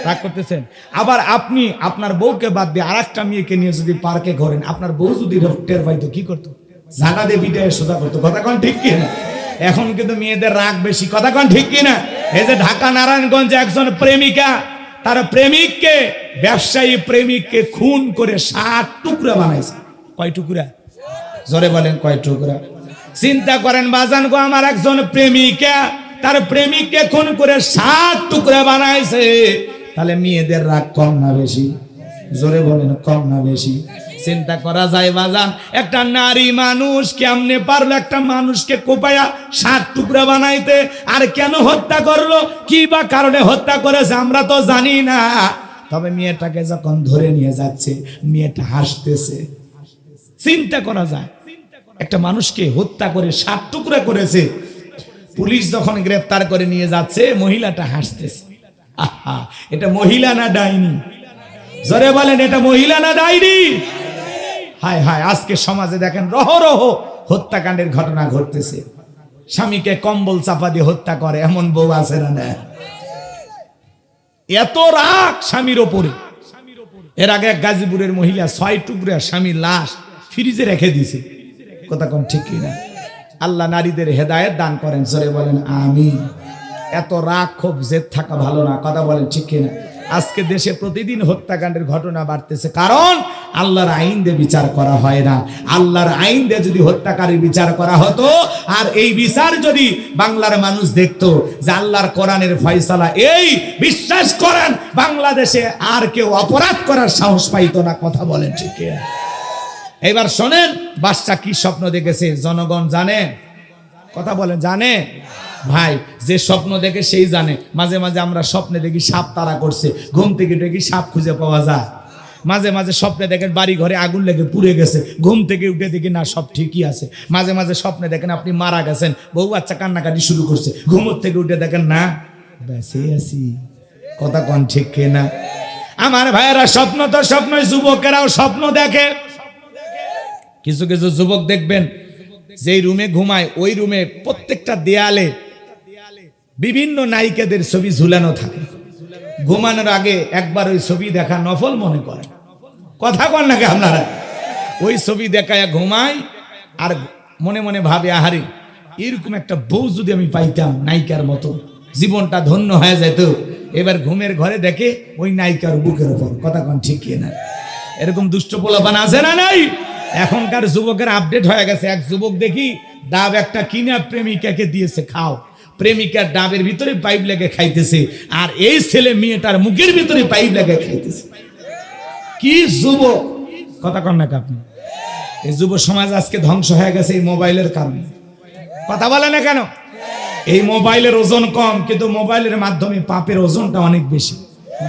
রাগ করতেছেন? আবার আপনি আপনার বউকে বাদ দিয়ে আর একটা মেয়েকে নিয়ে যদি পার্কে ঘোরেন, আপনার বউ যদি টের পাইতো কি করতো? জানা দিয়ে বিদায় সোজা করতো, কথা কন ঠিক কিনা? এখন কিন্তু মেয়েদের রাগ বেশি, কথা কন ঠিক কিনা? এই যে ঢাকা নারায়ণগঞ্জে একজন প্রেমিকা তার প্রেমিককে, ব্যবসায়ী প্রেমিককে খুন করে 60 টুকরা বানাইছে। কয় টুকরা? জোরে বলেন, কয় টুকরা? চিন্তা করেন বাজান গো আমার, একজন প্রেমিকা তার প্রেমিককে খুন করে 60 টুকরা বানাইছে। তাহলে মেয়েদের রাগ কম না বেশি? জোরে বলেন, কম না বেশি? চিন্তা করা যায় বাজান, একটা নারী মানুষ কেমনে পারলো একটা মানুষকে কোপায়া 60 টুকরা বানাইতে? আর কেন হত্যা করলো, কি বা কারণে হত্যা করেছে আমরা তো জানি না। তবে মেয়েটাকে যখন ধরে নিয়ে যাচ্ছে, মেয়েটা হাসতেছে। চিন্তা করা যায়, একটা মানুষকে হত্যা করে 60 টুকরা করেছে, পুলিশ যখন গ্রেফতার করে নিয়ে যাচ্ছে, মহিলাটা হাসতেছে। আহা, এটা মহিলা না ডাইনি? জোরে বলেন, এটা মহিলা না ডাইনি? হায় হায়, আজকে সমাজে দেখেন রহরহ হত্যাকাণ্ডের ঘটনা ঘটতেছে। স্বামীকে কম্বল চাপা দিয়ে হত্যা করে এমন বউ আছে না? এত রাগ স্বামীর ওপরে। এর আগে এক গাজীপুরের মহিলা 6 টুকরা স্বামীর লাশ ফ্রিজে রেখে দিয়েছে, কথা কোন ঠিক কিনা? আল্লাহ নারীদের হেদায়েত দান করেন, জোরে বলেন আমিন। এত রাগ ক্ষোভ জেদ থাকা ভালো না, কথা বলেন ঠিক কিনা? আজকে দেশে প্রতিদিন হত্যাকাণ্ডের ঘটনা বাড়তেছে, কারণ আল্লাহর আইন দিয়ে বিচার করা হয় না। আল্লাহর আইন দিয়ে যদি হত্যাকারী বিচার করা হতো, আর এই বিচার যদি বাংলার মানুষ দেখতো যে আল্লাহর কোরআনের ফয়সালা, এই বিশ্বাস করেন বাংলাদেশে আর কেউ অপরাধ করার সাহস পাইতো না, কথা বলেন ঠিক কিনা? এবার শোনেন বাদশা কি স্বপ্ন দেখেছে, জনগণ জানে? কথা বলেন, জানে? ভাই, যে স্বপ্ন দেখে সেই জানে। মাঝে মাঝে আমরা স্বপ্নে দেখি সাপ তাড়া করছে, ঘুম থেকে দেখি সাপ খুঁজে পাওয়া যায়। মাঝে মাঝে স্বপ্নে দেখেন বাড়ি ঘরে আগুন লেগে পুড়ে গেছে, ঘুম থেকে উঠে দেখি না সব ঠিকই আছে। মাঝে মাঝে স্বপ্নে দেখেন আপনি মারা গেছেন, বউ বাচ্চা কান্নাকাটি শুরু করছে, ঘুমোর থেকে উঠে দেখেন না বেঁচে আছি, কথা কোন ঠিক কিনা? আমার ভাইয়েরা, স্বপ্ন তো স্বপ্ন, যুবকেরাও স্বপ্ন দেখে। কিছু কিছু যুবক দেখবেন যেই রুমে ঘুমায় ওই রুমে প্রত্যেকটা দেয়ালে বিভিন্ন নায়িকাদের ছবি ঝুলানো থাকে। ঘুমানোর আগে একবার ওই ছবি দেখা নফল মনে করে, কথা কন নাকি আপনারা? ওই ছবি দেখায় ঘুমায় আর মনে মনে ভাবে, আহারে এরকম একটা বউ যদি আমি পাইতাম নায়িকার মতো, জীবনটা ধন্য হয়ে যেত। এবার ঘুমের ঘরে দেখে ওই নায়িকার বুকের উপর, কথা কোন ঠিক না? এরকম দুষ্ট পোলাপান আছে না নাই? এখনকার যুবকের আপডেট হয়ে গেছে। এক যুবক দেখি ডাব একটা কিনা প্রেমিকাকে দিয়েছে, খাও। প্রেমিকার ডাবের ভিতরে পাইপ লেগে খাইতেছে, আর এই ছেলে মেয়েটার মুখের ভিতরে পাইপ লেগে খাইতেছে। কি যুবক, কথা কন না আপনি? এই যুব সমাজ আজকে ধ্বংস হয়ে গেছে এই মোবাইলের কারণে। কথা বলে না কেন? এই মোবাইলের ওজন কম, কিন্তু মোবাইলের মাধ্যমে পাপের ওজনটা অনেক বেশি।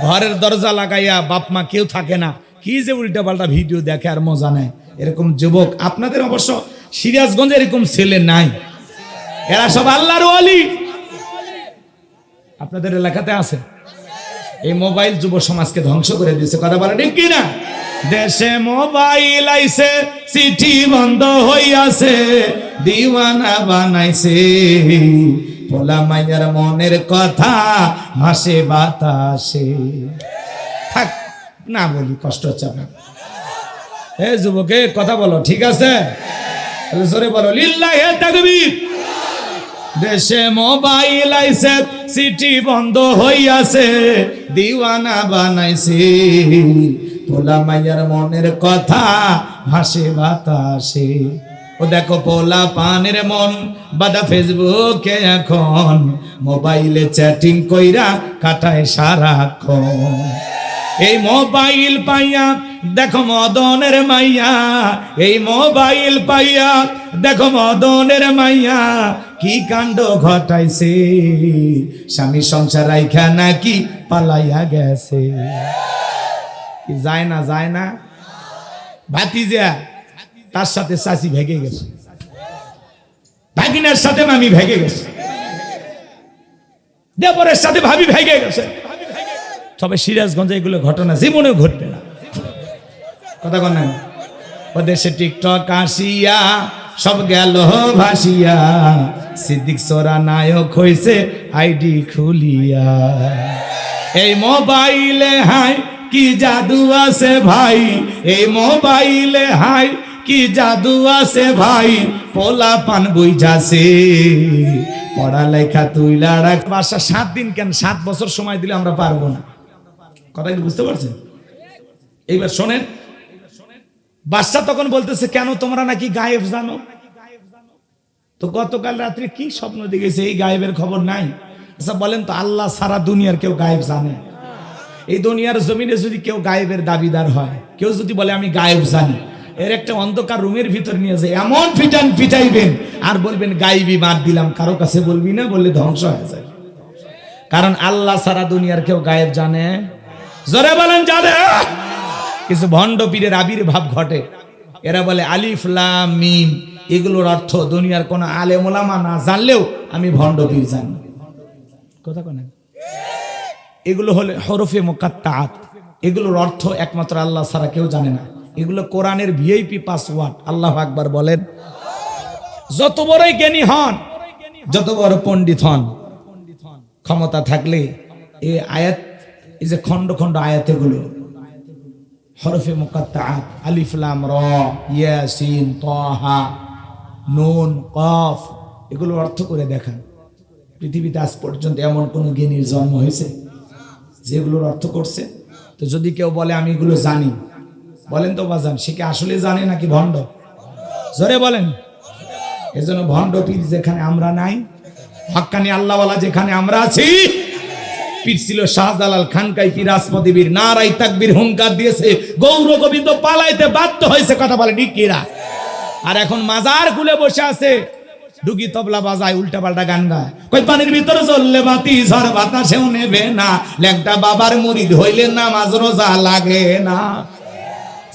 ঘরের দরজা লাগাইয়া বাপ মা কেউ থাকে না, কি যে উল্টা পাল্টা ভিডিও দেখে আর মজা নেয়। এরকম যুবক আপনাদের অবশ্য সিরাজগঞ্জে এরকম ছেলে নাই, এরা সব আল্লাহর ওয়ালি। আপনাদের এলাকাতে আছে। এই মোবাইল যুব সমাজকে ধ্বংস করে দিয়েছে, কথা বলে ঠিক কিনা? দেশে মোবাইল আইছে, চিঠি বন্ধ হইয়াছে, দিওয়ানা বানাইছে, পোলা মাইয়ার মনের কথা ভাসে বাতাসে। থাক না বলি, কষ্ট হচ্ছে আপনার। এ যুবকে কথা বলো, ঠিক আছে? জোরে বলো লিল্লাহে তাকবীর। দেশে মোবাইল আইছে, চিঠি বন্ধ হইয়াছে, দিওয়ানা বানাইছে, পোলা মাইয়ার মনের কথা ভাসে বাতাসে। ও দেখো পোলা পানের মন বাদা ফেসবুকে এখন, মোবাইলে চ্যাটিং কইরা কাটায় সারাক্ষণ। এই মোবাইল পাইয়া দেখো মদনের মাইয়া, এই মোবাইল পাইয়া দেখো মদনের মাইয়া, কি কাণ্ড ঘটাইছে, স্বামী সংসার রাইখা নাকি পালাইয়া গেছে। যায় না, যায় না। ভাতিজা তার সাথে চাচি ভেগে গেছে, ভাগিনার সাথে মামি ভেগে গেছে, দেবরের সাথে ভাবি ভেগে গেছে। তবে সিরাজগঞ্জে এগুলো ঘটনা জীবনেও ঘটবে না, কথা কন না? ও দেশে টিকটক আসিয়া সব গেল ভাসিয়া, সিদ্দিক সোরা নায়ক হইছে আইডি খুলিয়া। এই মোবাইলে হাই কি জাদু আছে ভাই, এই মোবাইলে হাই কি জাদু আছে ভাই, পোলা পান বুঝাছে, পড়ালেখা তুই লাড়া। বাসা 7 দিন কেন 7 বছর সময় দিলে আমরা পারবো না, কথা কি বুঝতে পারছেন? এইবার শোনেন, বাদশা তখন বলতেছে কেন তোমরা নাকি গায়েব জানো? তো গতকাল রাত্রে কি স্বপ্ন দেখেছে, এই গায়েবের খবর নাই? আচ্ছা বলেন তো, আল্লাহ সারা দুনিয়ার কেউ গায়েব জানে? এই দুনিয়ার জমিনে যদি কেউ গায়েবের দাবিদার হয়, কেউ যদি বলে আমি গায়েব জানি, এর একটা অন্ধকার রুমের ভিতর নিয়ে যায় এমন পিটাইবেন আর বলবেন গায়েবী মার দিলাম, কারো কাছে বলবি না, বললে ধ্বংস হয়ে যায়। কারণ আল্লাহ সারা দুনিয়ার কেউ গায়েব জানে? জোরে বলেন জানে? কিছু ভণ্ড পীরের আবির্ভাব ঘটে, এরা বলে আলিফ লাম মিম, এগুলোর অর্থ দুনিয়ার কোন আলেম ওলামা না জানলেও আমি ভণ্ড পীর জানি। কথা কোন? এগুলো হলে হরফে মুকাত্তাআত, এগুলোর অর্থ একমাত্র আল্লাহ ছাড়া কেউ জানে না। এগুলো কোরআনের ভিআইপি পাসওয়ার্ড। আল্লাহু আকবার বলেন। যত বড়ই জ্ঞানী হন, যত বড় পণ্ডিত হন, ক্ষমতা থাকলে এই আয়াত, এই যে খন্ড খন্ড আয়াতগুলো হরফে মুকাত্তাআত, আলিফ লাম র, ইয়াসিন, তাহা, নুন, কফ, এগুলোর অর্থ করে দেখান। পৃথিবীতে আজ পর্যন্ত এমন কোন জ্ঞানীর জন্ম হয়েছে যেগুলোর অর্থ করছে? তো যদি কেউ বলে আমি এগুলো জানি, বলেন তো বাজান, সে কি আসলে জানে নাকি ভণ্ড? জোরে বলেন। এজন্য ভণ্ড পীর যেখানে আমরা নাই, হক্কানি আল্লাহওয়ালা যেখানে আমরা আছি। পীর ছিল শাহজালাল খানকাই পীর রাজপতি বীর, নারাই তাকবীর হুঙ্কার দিয়েছে, গৌর গোবিন্দ পালাইতে বাধ্য হয়েছে, কথা বলে ঠিক কিরা? আর এখন মাজার খুলে বসে আছে, ডুগি তবলা বাজায়, উল্টা পাল্টা গান গায়, কই পানির ভিতরে জ্বললে বাতি ঝড় বাতাসেও নেবে না, ল্যাংটা বাবার মুরিদ হইলে নামাজ রোজা লাগে না।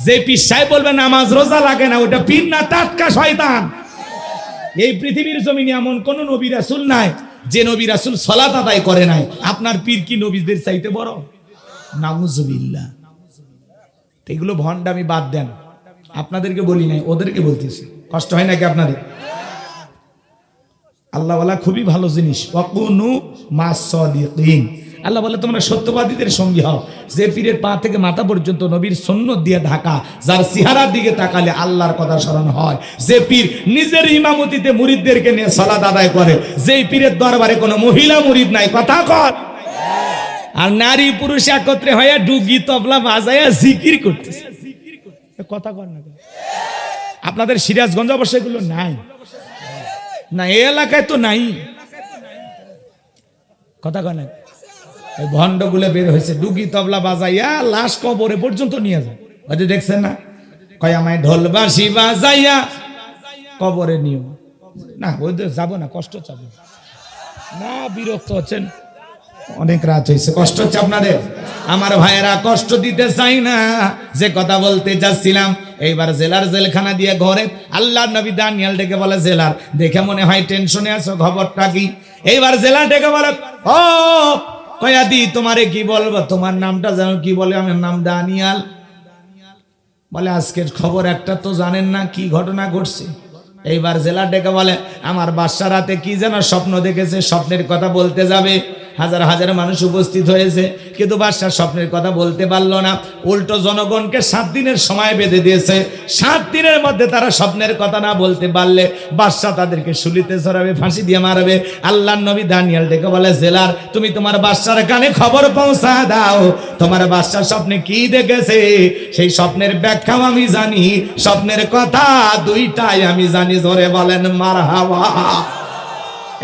যে পীর সাহেব বলবে নামাজ রোজা লাগে না, ওটা পীর না, টাটকা শয়তান। এই পৃথিবীর জমিনে এমন কোন নবী রাসূল নাই যে নবী রাসূল সালাত আদায় করে নাই। আপনার পীর কি নবীদের চাইতে বড়? নাউজুবিল্লাহ। এগুলো ভণ্ডামি বাদ দেন, আপনাদেরকে বলি নাই, ওদেরকে বলতেছি। কষ্ট হয় নাকি আপনাদের? আল্লাহওয়ালা খুবই ভালো জিনিস। ওয়াকুনু মাস সাদিকিন, আল্লাহ বলে তোমরা সত্যবাদীদের সঙ্গী হও। যে পীরের পা থেকে মাথা পর্যন্ত নবীর সুন্নত দিয়ে ঢাকা, যার চেহারার দিকে তাকালে আল্লাহর কথা স্মরণ হয়, যে পীর নিজের ইমামতিতে মুরিদদেরকে নিয়ে সালাত আদায় করে, যেই পীরের দরবারে কোনো মহিলা মুরিদ নাই, কথা কর, আর নারী পুরুষ একত্রে হয়ে ডুগি তবলা বাজায়া জিকির করতেছে, কথা কর না। আপনাদের সিরাজগঞ্জ অবশ্য এগুলো নাই, না এই এলাকায় তো নাই, কথা কয় না। ভণ্ড গুলো বের হয়েছে, ডুগি তবলা বাজাইয়া লাশ কবরে পর্যন্ত নিয়ে যায়। ওই যে দেখছেন না, কয় আমায় ঢোল বাঁশি বাজাইয়া কবরে নিও না, ওই যাবো না, কষ্ট চাবো না, বিরক্ত হচ্ছেন, অনেক রাত হয়েছে, কষ্ট হচ্ছে আপনাদের। আমার ভাইয়েরা কষ্ট দিতে চাই না, যে কথা বলতে যাচ্ছিলাম, এইবার জেলার জেলখানা দিয়ে ঘরে আল্লাহর নবী দানিয়েল ডেকে বলে, জেলার দেখে মনে হয় টেনশনে আছো, খবরটা কি? এইবার জেলার ডেকে বলে, ও কয়াদি তোমারে কি বলবো, তোমার নামটা জানো কি? বলে আমার নাম দানিয়েল। বলে আজকের খবর একটা তো জানেন না, কি ঘটনা ঘটছে? এইবার জেলার ডেকে বলে, আমার বাদশা রাতে কি যেন স্বপ্ন দেখেছে, স্বপ্নের কথা বলতে যাবে, হাজার হাজার মানুষ উপস্থিত হয়েছে, কিন্তু বাদশা স্বপ্নের কথা বলতে পারলো না, উল্টো জনগণকে 7 দিনের সময় বেঁধে দিয়েছে। 7 দিনের মধ্যে তারা স্বপ্নের কথা না বলতে পারলে বাদশা তাদেরকে শুলিতে চড়াবে, ফাঁসি দিয়ে মারবে। আল্লাহর নবী দানিয়েল ডেকে বলে, জেলার তুমি তোমার বাদশার কানে খবর পৌঁছা দাও, তোমার বাদশা স্বপ্নে কি দেখেছে, সেই স্বপ্নের ব্যাখ্যাও আমি জানি, স্বপ্নের কথা দুইটাই আমি জানি। জোরে বলেন মারহাবা।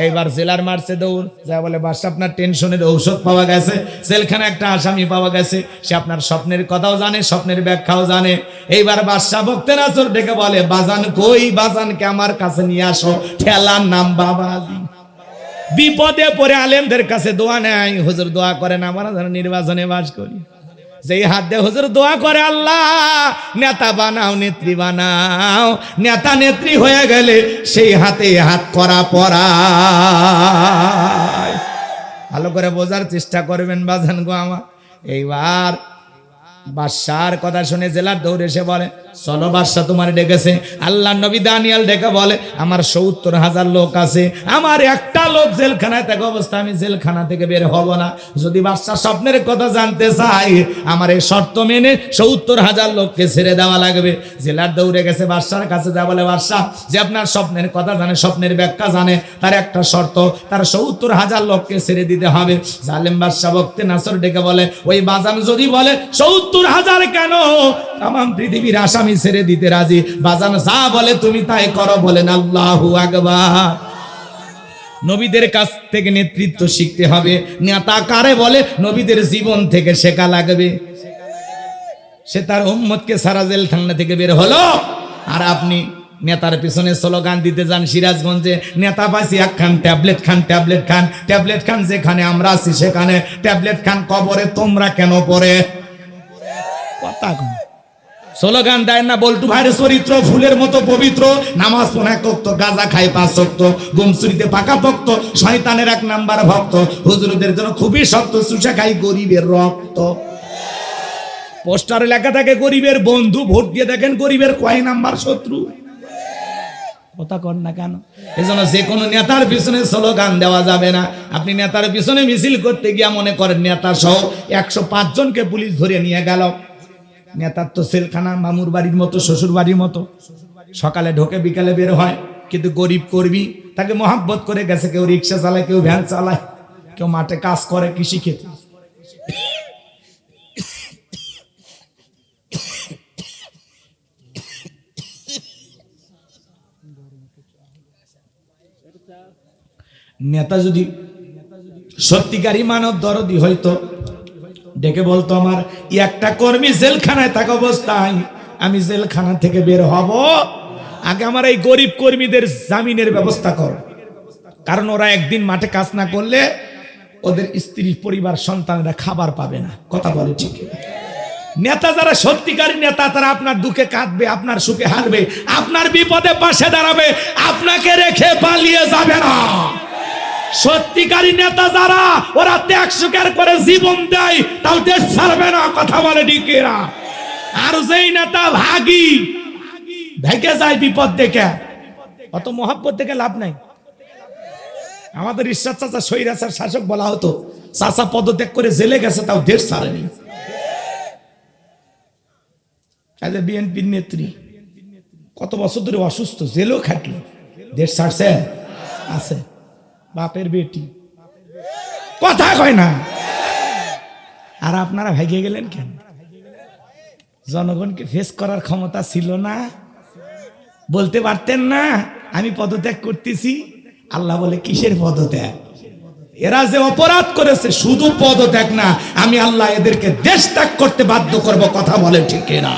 এইবার জেলার মারছে দৌড়, যা বলে বাদশা আপনার টেনশনের ঔষধ পাওয়া গেছে, জেলখানে একটা আসামি পাওয়া গেছে, সে আপনার স্বপ্নের কথাও জানে, স্বপ্নের ব্যাখ্যাও জানে। এইবার বাদশা বক্তে নাচর ডেকে বলে, বাজান কই, বাজানকে আমার কাছে নিয়ে আসো। ঠেলার নাম বাবাজি। বিপদে পড়ে আলেমদের কাছে দোয়া নেয়, হুজুর দোয়া করেন আমরা যেন নির্বাচনে বাস করি। যেই হাত দিয়ে হুজুর দোয়া করে, আল্লাহ নেতা বানাও, নেত্রী বানাও, নেতা নেত্রী হয়ে গেলে সেই হাতে হাত করা পড়া। ভালো করে বোঝার চেষ্টা করবেন বাজান গো আমার। এইবার বাদশার কথা শুনে জেলার দৌড়ে এসে বলে, চলো বাদশা তোমার ডেকেছে। আল্লাহ নবী দানিয়েল ডেকে বলে, আমার 70,000 লোক আছে, আমার একটা লোক জেলখানায় থাকা অবস্থা, আমি জেলখানা থেকে বের হব না। যদি বাদশা স্বপ্নের কথা জানতে চাই, আমার এই শর্ত মেনে 70,000 লোককে ছেড়ে দেওয়া লাগবে। জেলার দৌড়ে গেছে বাদশার কাছে, যা বলে, বাদশা যে আপনার স্বপ্নের কথা জানে, স্বপ্নের ব্যাখ্যা জানে, তার একটা শর্ত, তার 70,000 লোককে ছেড়ে দিতে হবে। জালেম বাদশা বক্তে নাসর ডেকে বলে, ওই বাজান যদি বলে 70,000 কেন, তামাম পৃথিবীর আসামি ছেড়ে দিতে রাজি। বাজান যা বলে তুমি তাই করো। বলেন আল্লাহু আকবার। নবীদের কাছ থেকে নেতৃত্ব শিখতে হবে। নেতা কারে বলে, নবীদের জীবন থেকে শেখা লাগবে। সে তার উম্মতকে সারা জেলখানা থেকে বের হলো, আর আপনি নেতার পিছনে স্লোগান দিতে যান সিরাজগঞ্জে, নেতা পাইছি একখান ট্যাবলেট খান, ট্যাবলেট খান, ট্যাবলেট খান, যেখানে আমরা আছি সেখানে ট্যাবলেট খান, কবরে তোমরা কেন পড়ে? কথা কম স্লোগান দেয় না। বল্টু ভাইয়ের চরিত্র ফুলের মতো পবিত্র, নামাজ পড়ে 1 ওয়াক্ত, গাঁজা খায় 5 ওয়াক্ত, গুমচুরিতে পাকা ভক্ত, শয়তানের 1 নাম্বার ভক্ত, হুজুরদের জন্য খুবই শক্ত, চুষা খাই গরিবের রক্ত। পোস্টারে লেখা থাকে গরিবের বন্ধু, ভোট দিয়ে দেখেন গরিবের কয় নাম্বার শত্রু। কথা কর না কেন? এজন্য যে কোনো নেতার পিছনে স্লোগান দেওয়া যাবে না। আপনি নেতার পিছনে মিছিল করতে গিয়া মনে করেন নেতা সহ 105 জনকে পুলিশ ধরে নিয়ে গেল। নেতার তো সেলখানা মামুর বাড়ির মতো, শ্বশুর বাড়ির মতো, সকালে ঢোকে বিকালে বের হয়। কিন্তু গরিব কর্মী তাকে মহাব্বত করে গেছে, কেউ রিক্সা চালায়, কেউ ভ্যান চালায়, কেউ মাঠে কাজ করে, কৃষি ক্ষেত্রে। নেতা যদি সত্যিকারী মানব দরদি হইতো, ডেকে বলতো, আমার একটা কর্মী জেলখানায় থাকা অবস্থায় আমি জেলখানা থেকে বের হব, আগে আমার এই গরিব কর্মীদের জামিনের ব্যবস্থা কর। কারণ ওরা একদিন মাঠে কাজ না করলে ওদের স্ত্রী, পরিবার, সন্তানেরা খাবার পাবে না। কথা বলে ঠিক? নেতা যারা সত্যিকারী নেতা, তারা আপনার দুঃখে কাঁদবে, আপনার সুখে হাসবে, আপনার বিপদে পাশে দাঁড়াবে, আপনাকে রেখে পালিয়ে যাবে না। সত্যিকারী নেতা যারা, ওরা ত্যাগ স্বীকার করে জীবন দেয়, তাও দেশ ছাড়বে না। কথা বলে ডিকেরা। আর যেই নেতা ভাগি, ভেগে যায় বিপদ দেখে, অত মহব্বত দেখে লাভ নাই। আমাদের ঈশ্বর চাচা স্বৈরাচার শাসক বলা হতো, চাচা পদত্যাগ করে জেলে গেছে, তাও দেশ ছাড়েনি। বিএনপির নেত্রী কত বছর ধরে অসুস্থ, জেলেও খাটলো, দেশ ছাড়ছে আছে। বাপের বেটি কথা কয় না। আর আপনারা ভাগিয়ে গেলেন কেন? জনগণকে ফেস করার ক্ষমতা ছিল না? বলতে পারতেন না আমি পদত্যাগ করতেছি? আল্লাহ বলে কিসের পদত্যাগ? এরা যে অপরাধ করেছে, শুধু পদত্যাগ না, আমি আল্লাহ এদেরকে দেশ ত্যাগ করতে বাধ্য করব। কথা বলে ঠিক না?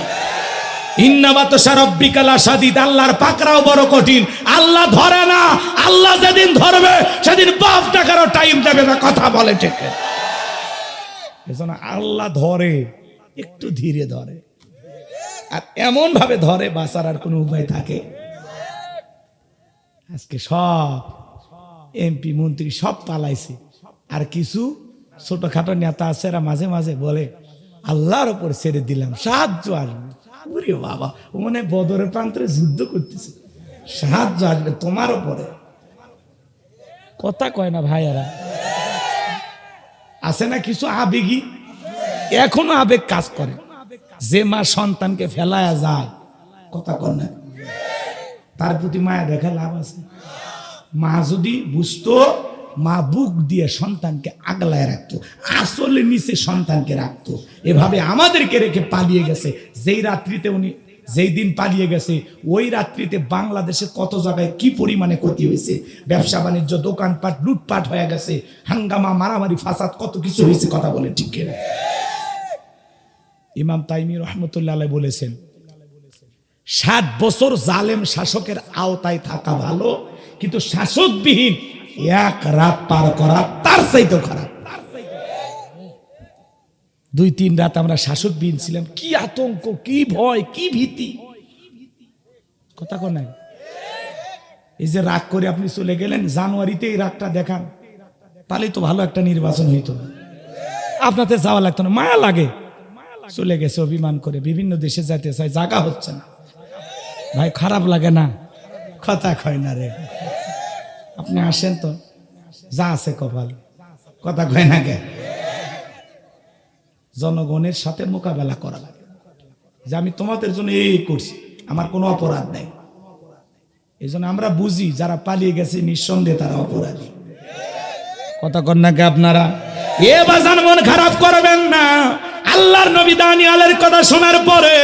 আল্লাহর পাকড়াও বড় কঠিন, আল্লাহ ধরে না। আল্লাহ যেদিন ধরবে সেদিন বাপ টাকারও টাইম দেবে না। কথা বলে ঠিক না? এজন্য আল্লাহ ধরে, একটু ধীরে ধরে, আর এমন ভাবে ধরে বাঁচার আর কোনো উপায় থাকে? আজকে সব এমপি মন্ত্রী সব পালাইছে, আর কিছু ছোটখাটো নেতা আছে, এরা মাঝে মাঝে বলে আল্লাহর উপর ছেড়ে দিলাম, সাহায্য আসবে। ওরে বাবা, ও মনে হয় বদরের প্রান্তরে যুদ্ধ করতেছে, সাহায্য আসবে তোমার উপরে। কথা কয় না ভাইয়ারা? আছে না কিছু আবেগী, এখনো আবেগ কাজ করে। যে মা সন্তানকে ফেলায়া যায়, কথা কর না, তার প্রতি মায়া দেখা লাভ আছে? মা যদি বুঝতো, মা বুক দিয়ে সন্তানকে আগলায় রাখতো, আসলে নিচে সন্তানকে রাখতো। এভাবে আমাদেরকে রেখে পালিয়ে গেছে। যেই রাত্রিতে উনি, যেই দিন পালিয়ে গেছে, ওই রাত্রিতে বাংলাদেশে কত জায়গায় কি পরিমাণে ক্ষতি হয়েছে। ব্যবসা বাণিজ্য, দোকানপাট লুটপাট হয়ে গেছে, হাঙ্গামা, মারামারি, ফাসাদ, কত কিছু হয়েছে। কথা বলে ঠিক না? ইমাম তাইমি রহমতুল্লাহ আলাইহি বলেছেন, 60 বছর জালেম শাসকের আওতায় থাকা ভালো, কিন্তু শাসকবিহীন এক রাত পার করা তার চাইতেও খারাপ। 2-3 রাত আমরা শাসকবিহীন ছিলাম, কি আতঙ্ক, কি ভয়, কি ভীতি। কথা কর নাই? এই যে রাগ করে আপনি চলে গেলেন, জানুয়ারিতে এই রাগটা দেখান, তাহলে তো ভালো একটা নির্বাচন হইতো না, আপনাদের যাওয়া লাগতো না। মায়া লাগে, চলে গেছে অভিমান করে, বিভিন্ন দেশে যাইতে চায়, জায়গা হচ্ছে না। ভাই খারাপ লাগে না? কথা কয় না রে। আপনি আসেন তো, যা আছে কপাল। কথা কয় না কে? জনগণের সাথে মোকাবেলা করা লাগে, যে আমি তোমাদের জন্য এই করছি, আমার কোনো অপরাধ নেই। এই জন্য আমরা বুঝি যারা পালিয়ে গেছে নিঃসন্দেহে তারা অপরাধী। কথা কন না কে আপনারা? এ বাজান, মন খারাপ করবেন না। আল্লাহর নবী দানিয়েলের কথা শোনার পরে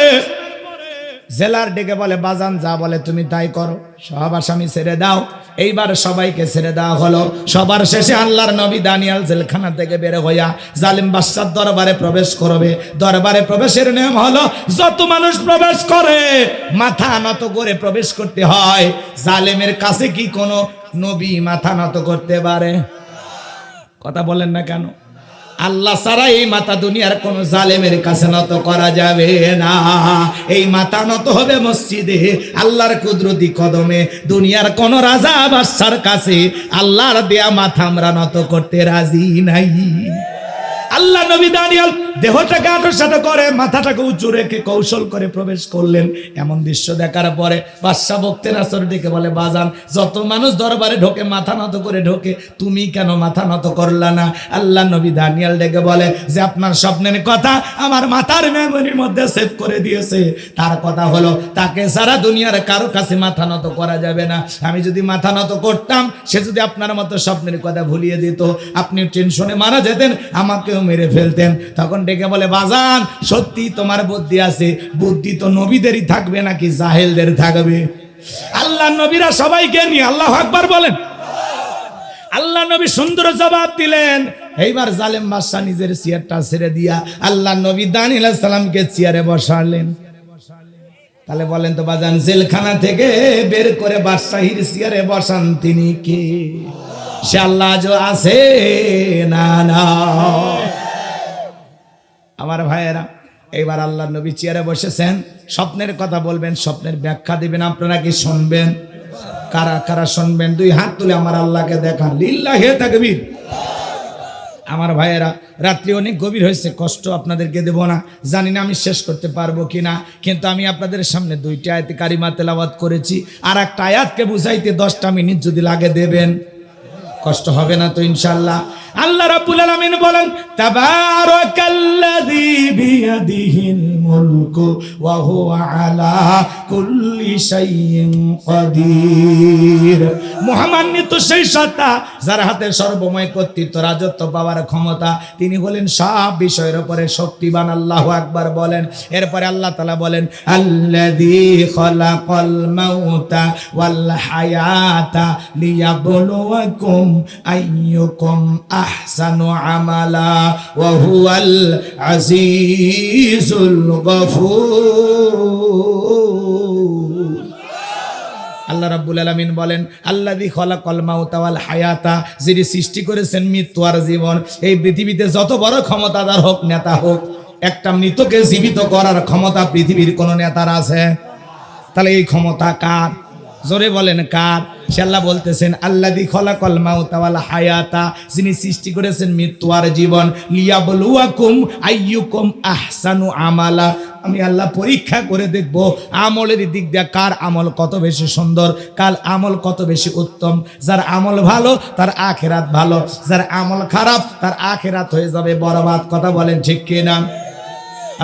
জেলার ডেকে বলে, বাজান যা বলে তুমি তাই করো, সব আসামি ছেড়ে দাও। এইবার সবাইকে ছেড়ে দেওয়া হলো। সবার শেষে আল্লাহর নবী দানিয়েল জেলখানা থেকে বের হইয়া জালিম বাদশার দরবারে প্রবেশ করবে। দরবারে প্রবেশের নিয়ম হলো, যত মানুষ প্রবেশ করে মাথা নত করে প্রবেশ করতে হয়। জালিমের কাছে কি কোনো নবী মাথা নত করতে পারে? কথা বলেন না কেন? আল্লাহ ছাড়া এই মাথা দুনিয়ার কোন জালেমের কাছে নত করা যাবে না। এই মাথা নত হবে মসজিদে, আল্লাহর কুদরতি কদমে। দুনিয়ার কোন রাজা বাদশার কাছে আল্লাহর দেয়া মাথা আমরা নত করতে রাজি নাই। আল্লাহ নবী দানিয়েল দেহটাকে আঁটোসাঁটো করে মাথাটাকে উঁচু রেখে কৌশল করে প্রবেশ করলেন। এমন দৃশ্য দেখার পরে বাদশা বকতে নাসর ডেকে বলে, বাজান যত মানুষ দরবারে ঢোকে মাথা নত করে ঢোকে, তুমি কেন মাথা নত করলা না? আল্লাহ নবী দানিয়েল ডেকে বলে যে, আপনার স্বপ্নের কথা আমার মাথার মেমোরির মধ্যে সেভ করে দিয়েছে। তার কথা হলো, তাকে সারা দুনিয়ার কারো কাছে মাথা নত করা যাবে না। আমি যদি মাথা নত করতাম, সে যদি আপনার মতো স্বপ্নের কথা ভুলিয়ে দিত, আপনি টেনশনে মারা যেতেন, আমাকেও মেরে ফেলতেন। তখন ডেকে বলে, বাজান সত্যি তোমার বুদ্ধি আছে, বুদ্ধি তো নবীদেরই থাকবে নাকি জাহেলদের থাকবে? আল্লাহ নবীরা সবাইকে নিয়ে আল্লাহু আকবার বলেন। আল্লাহ নবী সুন্দর জবাব দিলেন। এইবার জালেম বাদশা নিজের চেয়ারটা ছেড়ে দিয়া আল্লাহ নবী দানিয়েল আলাইহিস সালামকে চেয়ারে বসালেন। তাহলে বলেন তো বাজান, জেলখানা থেকে বের করে বাদশাহীর চেয়ারে বসান তিনি কে? সে আল্লাহ আজও আছে না? না আমার ভাইয়েরা, এইবার আল্লাহ নবী চেয়ারে বসেছেন, স্বপ্নের কথা বলবেন, স্বপ্নের ব্যাখ্যা দিবেন। আপনারা কি শুনবেন? কারা কারা শুনবেন? 2 হাত তুলে আমার আল্লাহকে দেখান। লিল্লাহি তাকবীর। আমার ভাইয়েরা, রাত্রি অনেক গভীর হয়েছে, কষ্ট আপনাদেরকে দেব না, জানি না আমি শেষ করতে পারবো কিনা, কিন্তু আমি আপনাদের সামনে 2টি আয়াতে কারিমা তেলাওয়াত করেছি। আর একটা আয়াতকে বুঝাইতে 10টা মিনিট যদি লাগে দেবেন। কষ্ট হবে না তো ইনশাআল্লাহ। আল্লাহ রাব্বুল আলামিন বলেন তাবারাকাল্লাযী বিয়াদিহিল মুলকু ওয়া হুয়া আলা কুল্লি শাইইন কাদির। মহামান্বিত সেই সত্তা যার হাতে সর্বময় কর্তৃত্ব, রাজত্ব পাওয়ার ক্ষমতা, তিনি হলেন সব বিষয়ের উপরে শক্তিবান। আল্লাহু আকবার বলেন। এরপরে আল্লাহ তাআলা বলেন আল্লাযী খালাকাল মাউতা ওয়াল হায়াতা লিয়াবলুয়াকুম আইয়ুকুম আহসানু আমালা ওয়া হুয়াল আজিজুল গফুর। আল্লাহ রাব্বুল আলামিন বলেন আল্লাযী খালাকাল মাউতা ওয়াল হায়াতা, যিনি সৃষ্টি করেছেন মৃত্যু আর জীবন। এই পৃথিবীতে যত বড় ক্ষমতাদার হোক, নেতা হোক, একটা মৃতকে জীবিত করার ক্ষমতা পৃথিবীর কোন নেতার আছে? তাহলে এই ক্ষমতা কার? জোরে বলেন কার? সে আল্লাহ বলতেছেন আল্লাযী খালাকাল মাউতা ওয়াল হায়াতা, যিনি সৃষ্টি করেছেন মৃত্যু আর জীবন। লিয়াবলুয়াকুম আইয়ুকুম আহসানু আমালা, আমি আল্লাহ পরীক্ষা করে দেখব আমলের দিক দিয়ে কার আমল কত বেশি সুন্দর, কার আমল কত বেশি উত্তম। যার আমল ভালো তার আখিরাত ভালো, যার আমল খারাপ তার আখিরাত হয়ে যাবে বরবাদ। কথা বলেন ঠিক কিনা?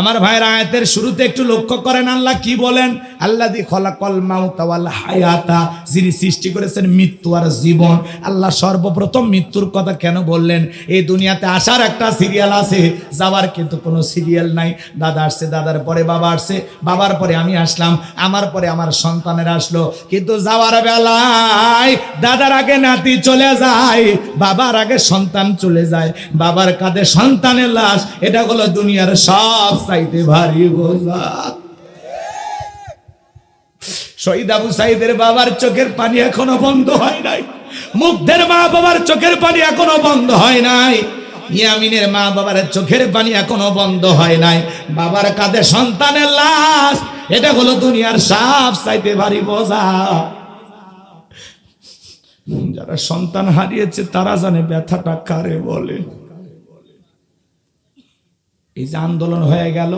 আমার ভাইরা, আয়াতের শুরুতে একটু লক্ষ্য করেন আল্লাহ কি বলেন। আল্লাযী খালাকাল মাউতা ওয়াল হায়াতা, যিনি সৃষ্টি করেছেন মৃত্যু আর জীবন। আল্লাহ সর্বপ্রথম মৃত্যুর কথা কেন বললেন? এই দুনিয়াতে আসার একটা সিরিয়াল আছে, যাওয়ার কিন্তু কোনো সিরিয়াল নাই। দাদা আসছে, দাদার পরে বাবা আসছে, বাবার পরে আমি আসলাম, আমার পরে আমার সন্তানের আসলো। কিন্তু যাওয়ার বেলায় দাদার আগে নাতি চলে যায়, বাবার আগে সন্তান চলে যায়, বাবার কাঁধে সন্তানের লাশ। এটা হলো দুনিয়ার সব চাইতে ভারী বোঝা। শহীদ আবু সাঈদের বাবার চোখের পানি এখনো বন্ধ হয় নাই, মুগ্ধের মা বাবার চোখের পানি এখনো বন্ধ হয় নাই, ইয়ামিনের মা বাবার চোখের পানি এখনো বন্ধ হয় নাই। বাবার কাঁধে সন্তানের লাশ, এটা হলো দুনিয়ার সব চাইতে ভারী বোঝা। যারা সন্তান হারিয়েছে তারা জানে ব্যথাটা কারে বলে। এই যে আন্দোলন হয়ে গেল,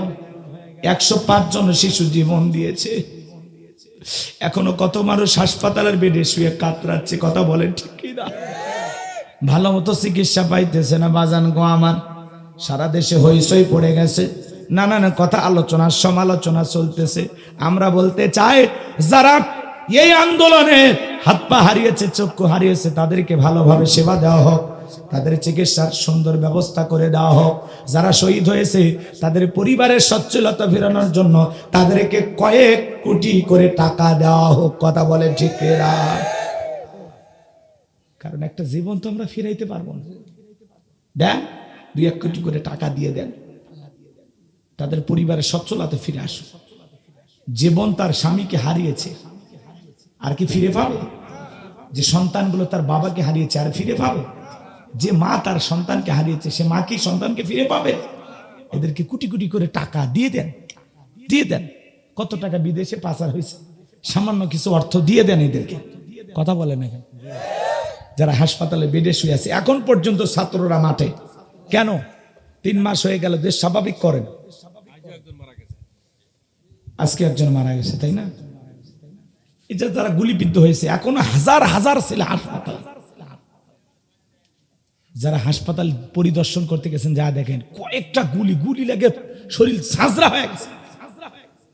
105 জন শিশু জীবন দিয়েছে, এখনো কত মানুষ হাসপাতালের বেডে শুয়ে কাতরাচ্ছে। কথা বলেন ঠিক কিনা? ভালো মতো চিকিৎসা পাইতেছে না বাজান গো আমার। সারা দেশে হইচই পড়ে গেছে, নানান কথা আলোচনা সমালোচনা চলতেছে। আমরা বলতে চাই যারা এই আন্দোলনে হাত পা হারিয়েছে, চক্ষু হারিয়েছে, তাদেরকে ভালোভাবে সেবা দেওয়া হোক, তাদের চিকিৎসার সুন্দর ব্যবস্থা করে দেওয়া হোক। যারা শহীদ হয়েছে তাদের পরিবারের সচ্ছলতা ফেরানোর জন্য তাদেরকে কয়েক কোটি করে টাকা দেওয়া হোক। কথা বলে ঠিক না? কারণ একটা জীবন তো আমরা ফিরাইতে পারবো না। দেন 2-1 কোটি করে টাকা দিয়ে দেন, তাদের পরিবারের সচ্ছলতা ফিরে আসুক। জীবন তার স্বামীকে হারিয়েছে, আর কি ফিরে পাবে? যে সন্তানগুলো তার বাবাকে হারিয়েছে আর ফিরে পাবে? যে মা তার সন্তানকে হারিয়েছে সে মা কি সন্তানকে ফিরে পাবে? এদেরকে কোটি কোটি করে টাকা দিয়ে দেন, দিয়ে দেন। কত টাকা বিদেশে পাচার হয়েছে, সামান্য কিছু অর্থ দিয়ে দেন এদেরকে। কথা বলেন না কেন? যারা হাসপাতালে বেডে শুয়ে আছে, এখন পর্যন্ত ছাত্ররা মাঠে কেন? 3 মাস হয়ে গেল, দেশ স্বাভাবিক করেন। আজকে একজন মারা গেছে, তাই না? এই যে যারা গুলিবিদ্ধ হয়েছে, এখনো হাজার হাজার ছেলে হাসপাতাল। যারা হাসপাতাল পরিদর্শন করতে গেছেন, যা দেখেন কয়েকটা গুলি লাগে, শরীর ঝাঁঝরা হয়ে গেছে।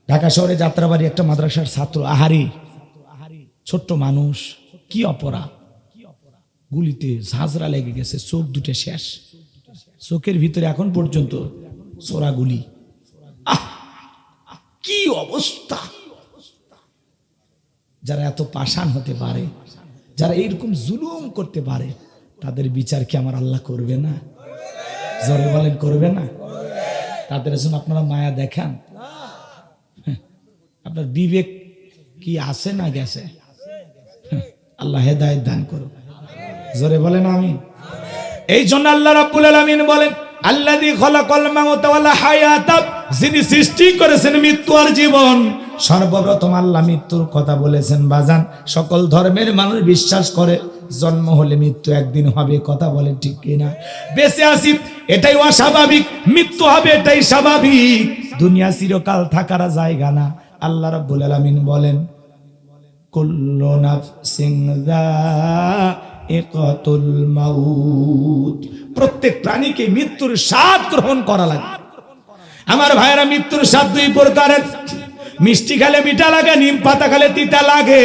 ঢাকা শহরে যাত্রাবাড়ি একটা মাদ্রাসার ছাত্র, আহারি ছোট্ট মানুষ, কি অপরাধ, গুলিতে ঝাঁঝরা লেগে গেছে, চোখ দুটো শেষ, চোখের ভিতরে এখন পর্যন্ত ছোড়া গুলি। কি অবস্থা! যারা এত পাষাণ হতে পারে, যারা এইরকম জুলুম করতে পারে, তাদের বিচার কি আমার আল্লাহ করবে না? জোরে বলেন করবে না? তাদের জন্য আপনারা মায়া দেখান? আপনার বিবেক কি আছে না গেছে? আল্লাহ হেদায়েত দান করুন। জোরে বলেন আমিন। এই জন্য আল্লাহ রাব্বুল আলামিন বলেন আল্লাযী খালাকাল মাউতা ওয়াল হায়াতা, যিনি সৃষ্টি করেছেন মৃত্যু আর জীবন। সর্বপ্রথম আল্লাহ মৃত্যুর কথা বলেছেন। বাজান, সকল ধর্মের মানুষ বিশ্বাস করে জন্ম হলে মৃত্যু একদিন হবে। কথা বলেন ঠিক কিনা? বেঁচে আছি এটাই অস্বাভাবিক, মৃত্যু হবে এটাই স্বাভাবিক। দুনিয়া চিরকাল থাকার জায়গা না। আল্লাহ রাব্বুল আলামিন বলেন কুল্লু নাফসিন যায়িকাতুল মাউত। প্রত্যেক প্রাণীকে মৃত্যুর স্বাদ গ্রহণ করা লাগে। আমার ভাইরা, মৃত্যুর স্বাদ দুই প্রকারের। মিষ্টি খেলে মিঠা লাগে, নিম পাতা খেলে তিতা লাগে।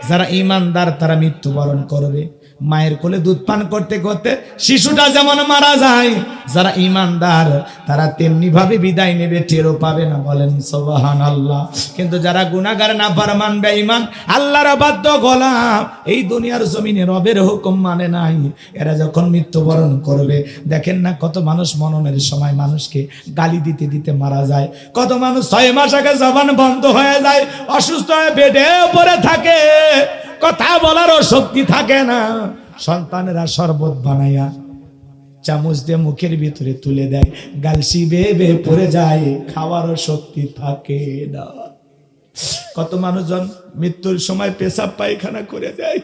যারা ঈমানদার তারা মৃত্যুবরণ করবে। মায়ের কোলে দুধ পান করতে করতে শিশুটা যেমন মারা যায়, যারা ঈমানদার তারা তেমনি ভাবে বিদায় নেবে, টেরও পাবে না। বলেন সুবহানাল্লাহ। কিন্তু যারা গুনাহগার, নাফরমান, বেঈমান, আল্লাহর অবাধ্য গোলাম, এই দুনিয়ার জমিনে রবের হুকুম মানে নাই, এরা যখন মৃত্যুবরণ করবে, দেখেন না কত মানুষ মননের সময় মানুষকে গালি দিতে দিতে মারা যায়। কত মানুষ 6 মাস আগে জবান বন্ধ হয়ে যায়, অসুস্থ হয়ে বেডে পড়ে থাকে, কথা বলারও শক্তি থাকে না। সন্তানেরা শরবত বানাইয়া চামচ দিয়ে মুখের ভিতরে তুলে দেয়, গালসি বেয়ে বেয়ে পড়ে যায়, খাওয়ারও শক্তি থাকে না। কত মানুষজন মৃত্যুর সময় পেশাব পায়খানা করে দেয়।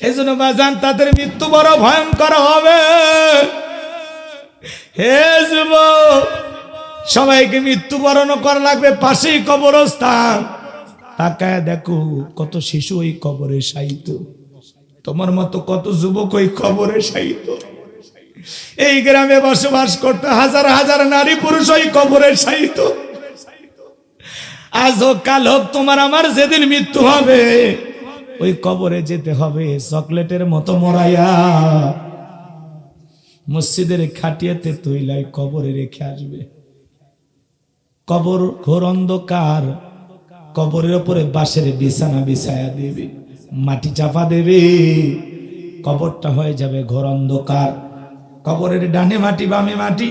এই জন্য বাজান, তাদের মৃত্যু বড় ভয়ঙ্কর হবে। হে যুবক, সবাইকে মৃত্যুবরণ করা লাগবে, পাশেই কবরস্থান। তাকায় দেখো কত শিশু ওই কবরে শায়িত, তোমার মতো কত যুবক ওই কবরে শায়িত। এই গ্রামে বসবাস করতে হাজার হাজার নারী পুরুষ ওই কবরে শায়িত। আজ হোক কাল হোক, তোমার আমার যেদিন মৃত্যু হবে, ওই কবরে যেতে হবে চকলেটের মতো মরাইয়া। মসজিদের খাটিয়াতে তৈলাই কবরে রেখে আসবে। কবর ঘোর অন্ধকার, কবরের উপরে বাঁশের বিছানা বিছায়া দেবে, মাটি চাপা দেবে, কবরটা হয়ে যাবে ঘোর অন্ধকার। কবরের ডানে মাটি, বামে মাটি,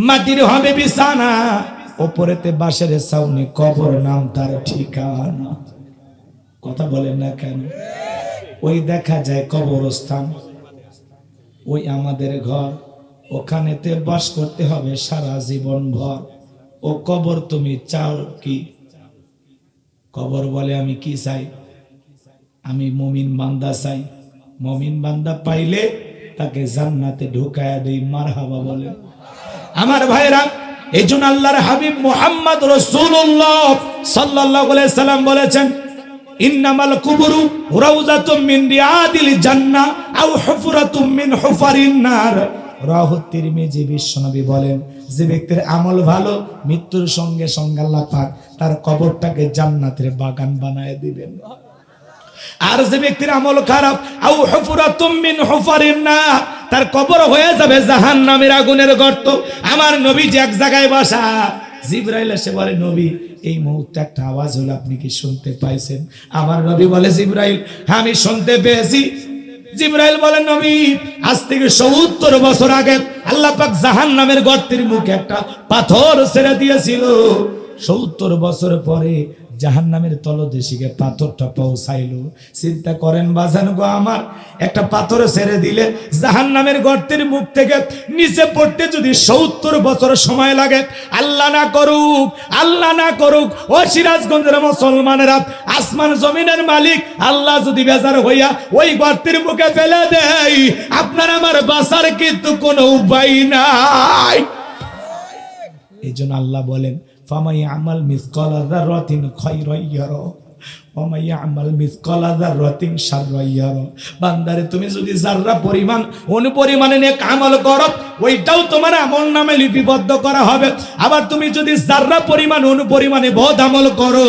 মাটির হবে বিছানা, ওপরেতে বাঁশের ছাউনি, কবর নাম তার ঠিকানা। কথা বলেন না কেন? ওই দেখা যায় কবরস্থান, ওই আমাদের ঘর, ওখানেতে বাস করতে হবে সারা জীবন ভর। ও কবর তুমি চাও কি? কবর বলে আমি কি চাই? আমি মুমিন বান্দা চাই। মুমিন বান্দা পাইলে তাকে জান্নাতে ঢুকায়া দেই, মারহাবা বলে। আমার ভাইরা, এই জন্য আল্লাহর হাবিব মুহাম্মদ রাসূলুল্লাহ সাল্লাল্লাহু আলাইহি সাল্লাম বলেছেন, ইন্নামাল কুবুরু রাউযাতুম মিন রিয়াদিল জান্নাহ আও হুফরাতুম মিন হুফারিন নার। রাহু তিরমিজি। বিশ্বনবী বলেন, যে ব্যক্তির আমল ভালো, মৃত্যুর সঙ্গে সঙ্গে আল্লাহ পাক তার কবরটাকে জান্নাতের বাগান বানায় দিবেন। আর যে ব্যক্তির আমল খারাপ, আও হুফরাতুম মিন হুফারিন নার, তার কবর হয়ে যাবে জাহান্নামের আগুনের গর্ত। আমার নবী যে এক জায়গায় বসা, জিবরাইল এসে বলে, নবী এই মুহূর্তে একটা আওয়াজ হলো, আপনি কি শুনতে পাইছেন? আমার নবী বলে, জিবরাইল, হ্যাঁ আমি শুনতে পেয়েছি। জিবরাইল বলে, নবী আজ থেকে ৭০ বছর আগে আল্লাহ পাক জাহান্নামের গর্তের মুখে একটা পাথর ছেড়ে দিয়েছিল। ৭০ বছর পরে জাহান্নামের তলদেশে পাথরটা পৌঁছাইলো। চিন্তা করেন বাজান গো আমার, একটা পাথর ছেড়ে দিলে জাহান্নামের গর্তের মুখ থেকে নিচে পড়তে যদি ৭০ বছর সময় লাগে, আল্লাহ না করুক, আল্লাহ না করুক, ও সিরাজগঞ্জের মুসলমানেরা, আসমান জমিনের মালিক আল্লাহ যদি বেজার হইয়া ওই গর্তের মুখে ফেলে দেয়, আপনার আমার বাঁচার কিন্তু কোনো উপায় নাই। এই জন্য আল্লাহ বলেন, ফামাই আমাল মিসকালা যাররাতিন খায়রান ইয়ারা ওয়া মাই আমাল মিসকালা যাররাতিন শাররান ইয়ারা। বান্দারে, তুমি যদি যাররা পরিমাণ অনুপরিমাণে নেক আমল করো, ওইটাও তোমার আমলনামায় লিপিবদ্ধ করা হবে। আবার তুমি যদি যাররা পরিমাণ অনুপরিমাণে বদ আমল করো,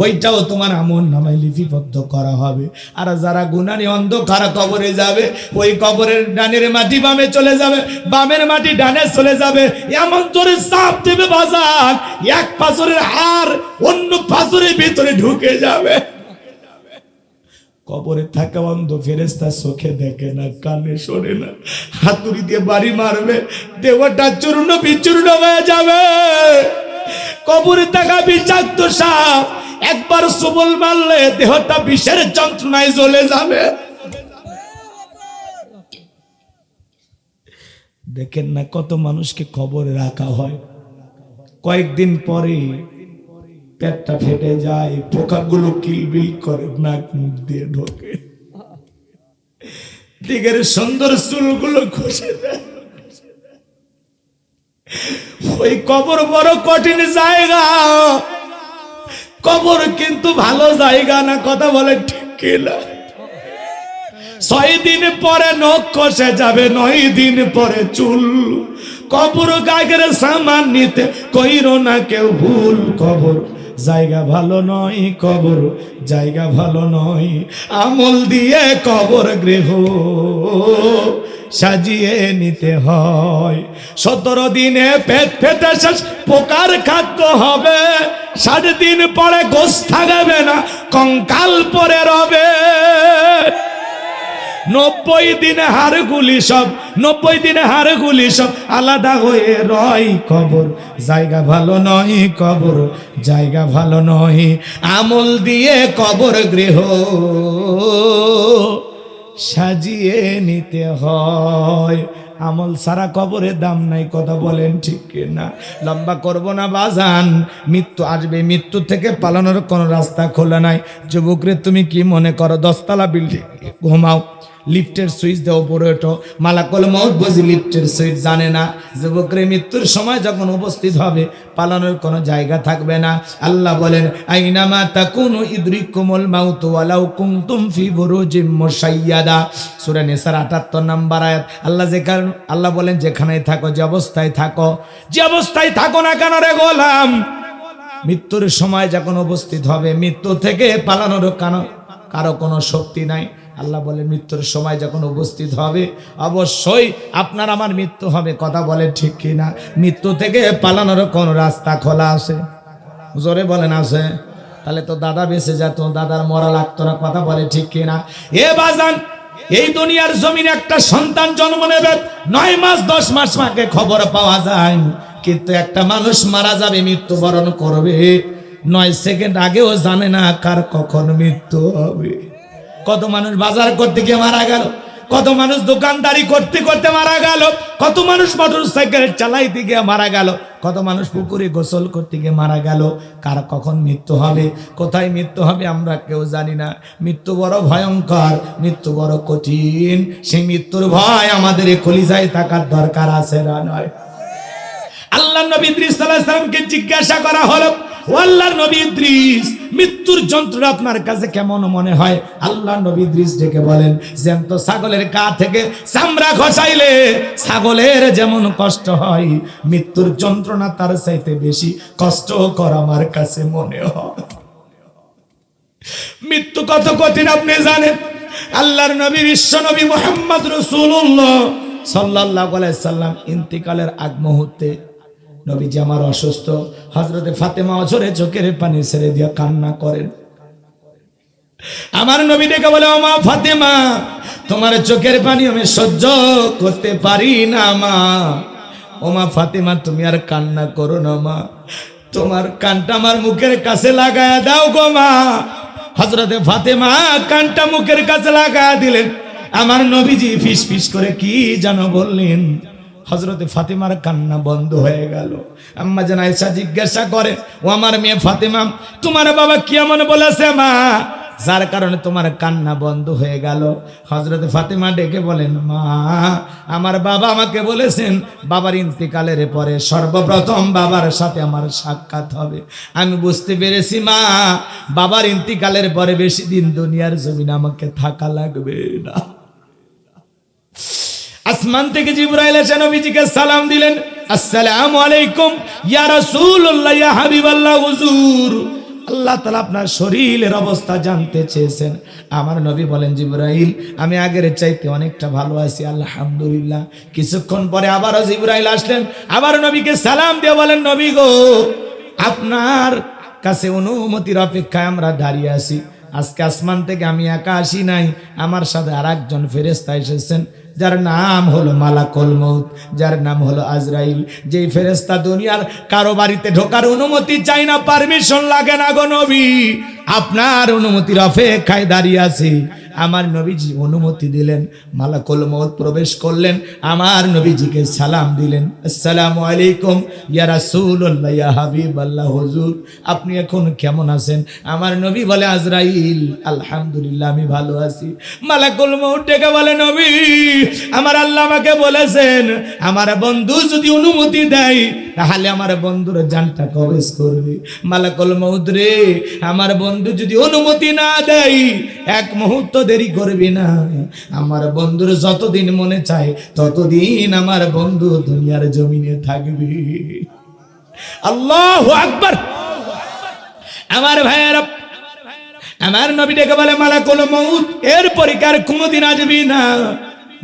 ওইটাও তোমার আমলনামায় লিপিবদ্ধ করা হবে। আর যারা গুনাহে অন্ধকার কবরে যাবে, ওই কবরের ডানের মাটি বামে চলে যাবে, বামের মাটি ডানে চলে যাবে। এমন জোরে চাপ দেবে বাজার, এক পাথরের হাড় অন্য পাথরের ভিতরে ঢুকে যাবে। কবরে থাকা অন্ধ ফেরেশতা চোখে দেখে না, কানে শোনে না, হাতুড়ি দিয়ে বাড়ি মারবে, দেহটা চূর্ণ বিচূর্ণ হয়ে যাবে। কবরে থাকা বিষাক্ত সাপ একবার সবল মারলে দেহটা বিষের যন্ত্রণায় জ্বলে যাবে। দেখেন না কত মানুষকে কবরে রাখা হয়, কয়েকদিন পরে পেটটা ফেটে যায়, পোকাগুলো কিলবিল করে নাক মুখ দিয়ে ঢোকে, দিকের সুন্দর চুলগুলো খসে দেয়। ওই কবর বড় কঠিন জায়গা, কবর কিন্তু ভালো জায়গা না, কথা বলে ঠিক কিনা? 6 দিন পরে নখ খসে যাবে, 9 দিন পরে চুল। কবর গাগের সামান নিতে কইরো না কেউ ভুল। কবর জায়গা ভালো নয়, কবর জায়গা ভালো নয়। আমল দিয়ে কবর গৃহ সাজিয়ে নিতে হয়। 17 দিনে পেট ফেটে শেষ পোকার খাদ্য হবে। 60 দিন পরে গোশ থাকবে না, কঙ্কাল পরে রবে। 90 দিনে হাড়গুলি সব, 90 দিনে হাড়গুলি সব আলাদা হয়ে রয়। কবর জায়গা ভালো নয়, কবর জায়গা ভালো নয়। আমল দিয়ে কবর গৃহ সাজিয়ে নিতে হয়। আমল সারা কবরের দাম নাই, কথা বলেন ঠিক না? লম্বা করব না বাজান, মৃত্যু আসবে, মৃত্যু থেকে পালানোর কোনো রাস্তা খোলা নাই। যুবকরে তুমি কি মনে করো 10 তলা বিল্ডিং ঘুমাও, লিফটের সুইচ দেও উপরে ওঠো, মালাকুল মউত বুঝি লিফটের সুইচ জানে না? যুবকরে মৃত্যুর সময় যখন উপস্থিত হবে পালানোর কোনো জায়গা থাকবে না। আল্লাহ বলেন আইনামা তাকুনু ইদরিকুমুল মাউত ওয়ালাউ কুনতুম ফি বুরুজিম মুশাইয়াদা, সূরা নিসার 78 নম্বর আয়াত। আল্লাহ বলেন যেখানেই থাকো, যে অবস্থায় থাকো, যে অবস্থায় থাকো না কেন রে গোলাম, মৃত্যুর সময় যখন উপস্থিত হবে মৃত্যু থেকে পালানোর কারো কোনো শক্তি নাই। আল্লাহ বলে মৃত্যুর সময় যখন উপস্থিত হবে অবশ্যই আপনার আমার মৃত্যু হবে, কথা বলে ঠিক কিনা? মৃত্যু থেকে পালানোর কোন রাস্তা খোলা আছে? জোরে বলেন আছে? তাহলে তো দাদা বেঁচে যেত, দাদার মরা লাগতো না, কথা বলে ঠিক কিনা? এ বাজান, এই দুনিয়ার জমিনে একটা সন্তান জন্ম নেবে 9 মাস 10 মাস আগে খবর পাওয়া যায়, কিন্তু একটা মানুষ মারা যাবে, মৃত্যুবরণ করবে 9 সেকেন্ড আগেও জানে না কার কখন মৃত্যু হবে। কত মানুষ বাজার করতে গিয়ে মারা গেল, কত মানুষ দোকানদারি করতে করতে মারা গেল, কত মানুষ মোটরসাইকেল চালাইতে গিয়ে মারা গেল, কত মানুষ পুকুরে গোসল করতে গিয়ে মারা গেল। কার কখন মৃত্যু হবে, কোথায় মৃত্যু হবে আমরা কেউ জানি না। মৃত্যু বড় ভয়ঙ্কর, মৃত্যু বড় কঠিন। সেই মৃত্যুর ভয় আমাদের কলিজায় থাকার দরকার আছে না নয়? আল্লাহ নবী ইদ্রিস আলাইহিস সালামকে জিজ্ঞাসা করা হলো, ও আল্লাহর নবী ইদ্রিস, মৃত্যুর যন্ত্রণা আপনার কাছে কেমন মনে হয়? আল্লাহ নবী ইদ্রিস ডেকে বলেন, জ্যান্ত ছাগলের গা থেকে চামড়া খসাইলে ছাগলের যেমন কষ্ট হয়, মৃত্যুর যন্ত্রণা তার চাইতে বেশি কষ্টকর আমার কাছে মনে হয়। মৃত্যু কত কঠিন আপনি জানেন? আল্লাহর নবী বিশ্ব নবী মুহাম্মদ রাসূলুল্লাহ সাল্লাল্লাহু আলাইহি সাল্লাম ইন্তিকালের আগ মুহূর্তে নবীজি আমার অসুস্থ, হযরতে ফাতেমা অঝরে চোখের পানি ছেড়ে দিয়ে কান্না করেন। আমার নবী ডেকে বলে, ও মা ফাতেমা, তোমার চোখের পানি আমি সহ্য করতে পারি না মা। ও মা ফাতেমা, তুমি আর কান্না করো না মা, তোমার কানটা আমার মুখের কাছে লাগায়া দাও গো মা। হযরতে ফাতেমা কানটা মুখের কাছে লাগায়া দিলেন। আমার নবীজি ফিস ফিস করে কি যেন বললেন, হযরতে ফাতেমার কান্না বন্ধ হয়ে গেল। আম্মা জান আয়েশা জিজ্ঞাসা করে, ও আমার মেয়ে ফাতেমা, তোমার বাবা কি এমন বলেছে মা যার কারণে তোমার কান্না বন্ধ হয়ে গেল? হযরতে ফাতেমা ডেকে বলেন, মা, আমার বাবা আমাকে বলেছেন বাবার ইন্তিকালের পরে সর্বপ্রথম বাবার সাথে আমার সাক্ষাৎ হবে। আমি বুঝতে পেরেছি মা, বাবার ইন্তিকালের পরে বেশি দিন দুনিয়ার জমিনে আমাকে থাকা লাগবে না। আসমান থেকে জিবরাইল এসে নবীজিকে সালাম দিলেন, আসসালামু আলাইকুম ইয়া রাসূলুল্লাহ, ইয়া হাবিবাল্লাহ, হুজুর আল্লাহ তাআলা আপনার শরীরের অবস্থা জানতে চেয়েছেন। আমার নবী বলেন, জিবরাইল, আমি আগের চাইতে অনেকটা ভালো আছি আলহামদুলিল্লাহ। কিছুক্ষণ পরে আবারও জিবরাইল আসলেন, আবার নবীকে সালাম দিয়ে বলেন, নবী গো, আপনার কাছে অনুমতির অপেক্ষায় আমরা দাঁড়িয়ে আছি। আজকে আসমান থেকে আমি একা আসি নাই, আমার সাথে আরেকজন ফেরেশতা এসেছেন, যার নাম হলো মালাকুল মউত, যার নাম হলো আজরাইল। যেই ফেরেশতা দুনিয়ার কারো বাড়িতে ঢোকার অনুমতি চাই না, পারমিশন লাগে না গো নবী, আপনার অনুমতির অপেক্ষায় দাঁড়িয়ে আছি। আমার নবীজি অনুমতি দিলেন, মালাকুল মউত প্রবেশ করলেন, আমার নবীজিকে সালাম দিলেন, আসসালামু আলাইকুম ইয়া রাসূলুল্লাহ, ইয়া হাবিবাল্লাহ, হুজুর আপনি এখন কেমন আছেন? আমার নবী বলে, আজরাইল, আলহামদুলিল্লাহ আমি ভালো আছি। মালাকুল মউত ডেকে বলে, নবী, আমার আল্লাহ আমাকে বলেছেন আমার বন্ধু যদি অনুমতি দেয় তাহলে আমার বন্ধুর জানটা কবজ করবে। মালাকুল মউত রে, আমার বন্ধু যদি অনুমতি না দেয় এক মুহূর্ত দেরি করবি না। আমার বন্ধুর যতদিন মনে চায় ততদিন আমার বন্ধু দুনিয়ার জমিনে থাকবে। আল্লাহু আকবার। আমার ভাইয়েরা, আমার নবী ডেকে বলে মালাকুল মউত, এর পরীক্ষার কোনোদিন আসবি না।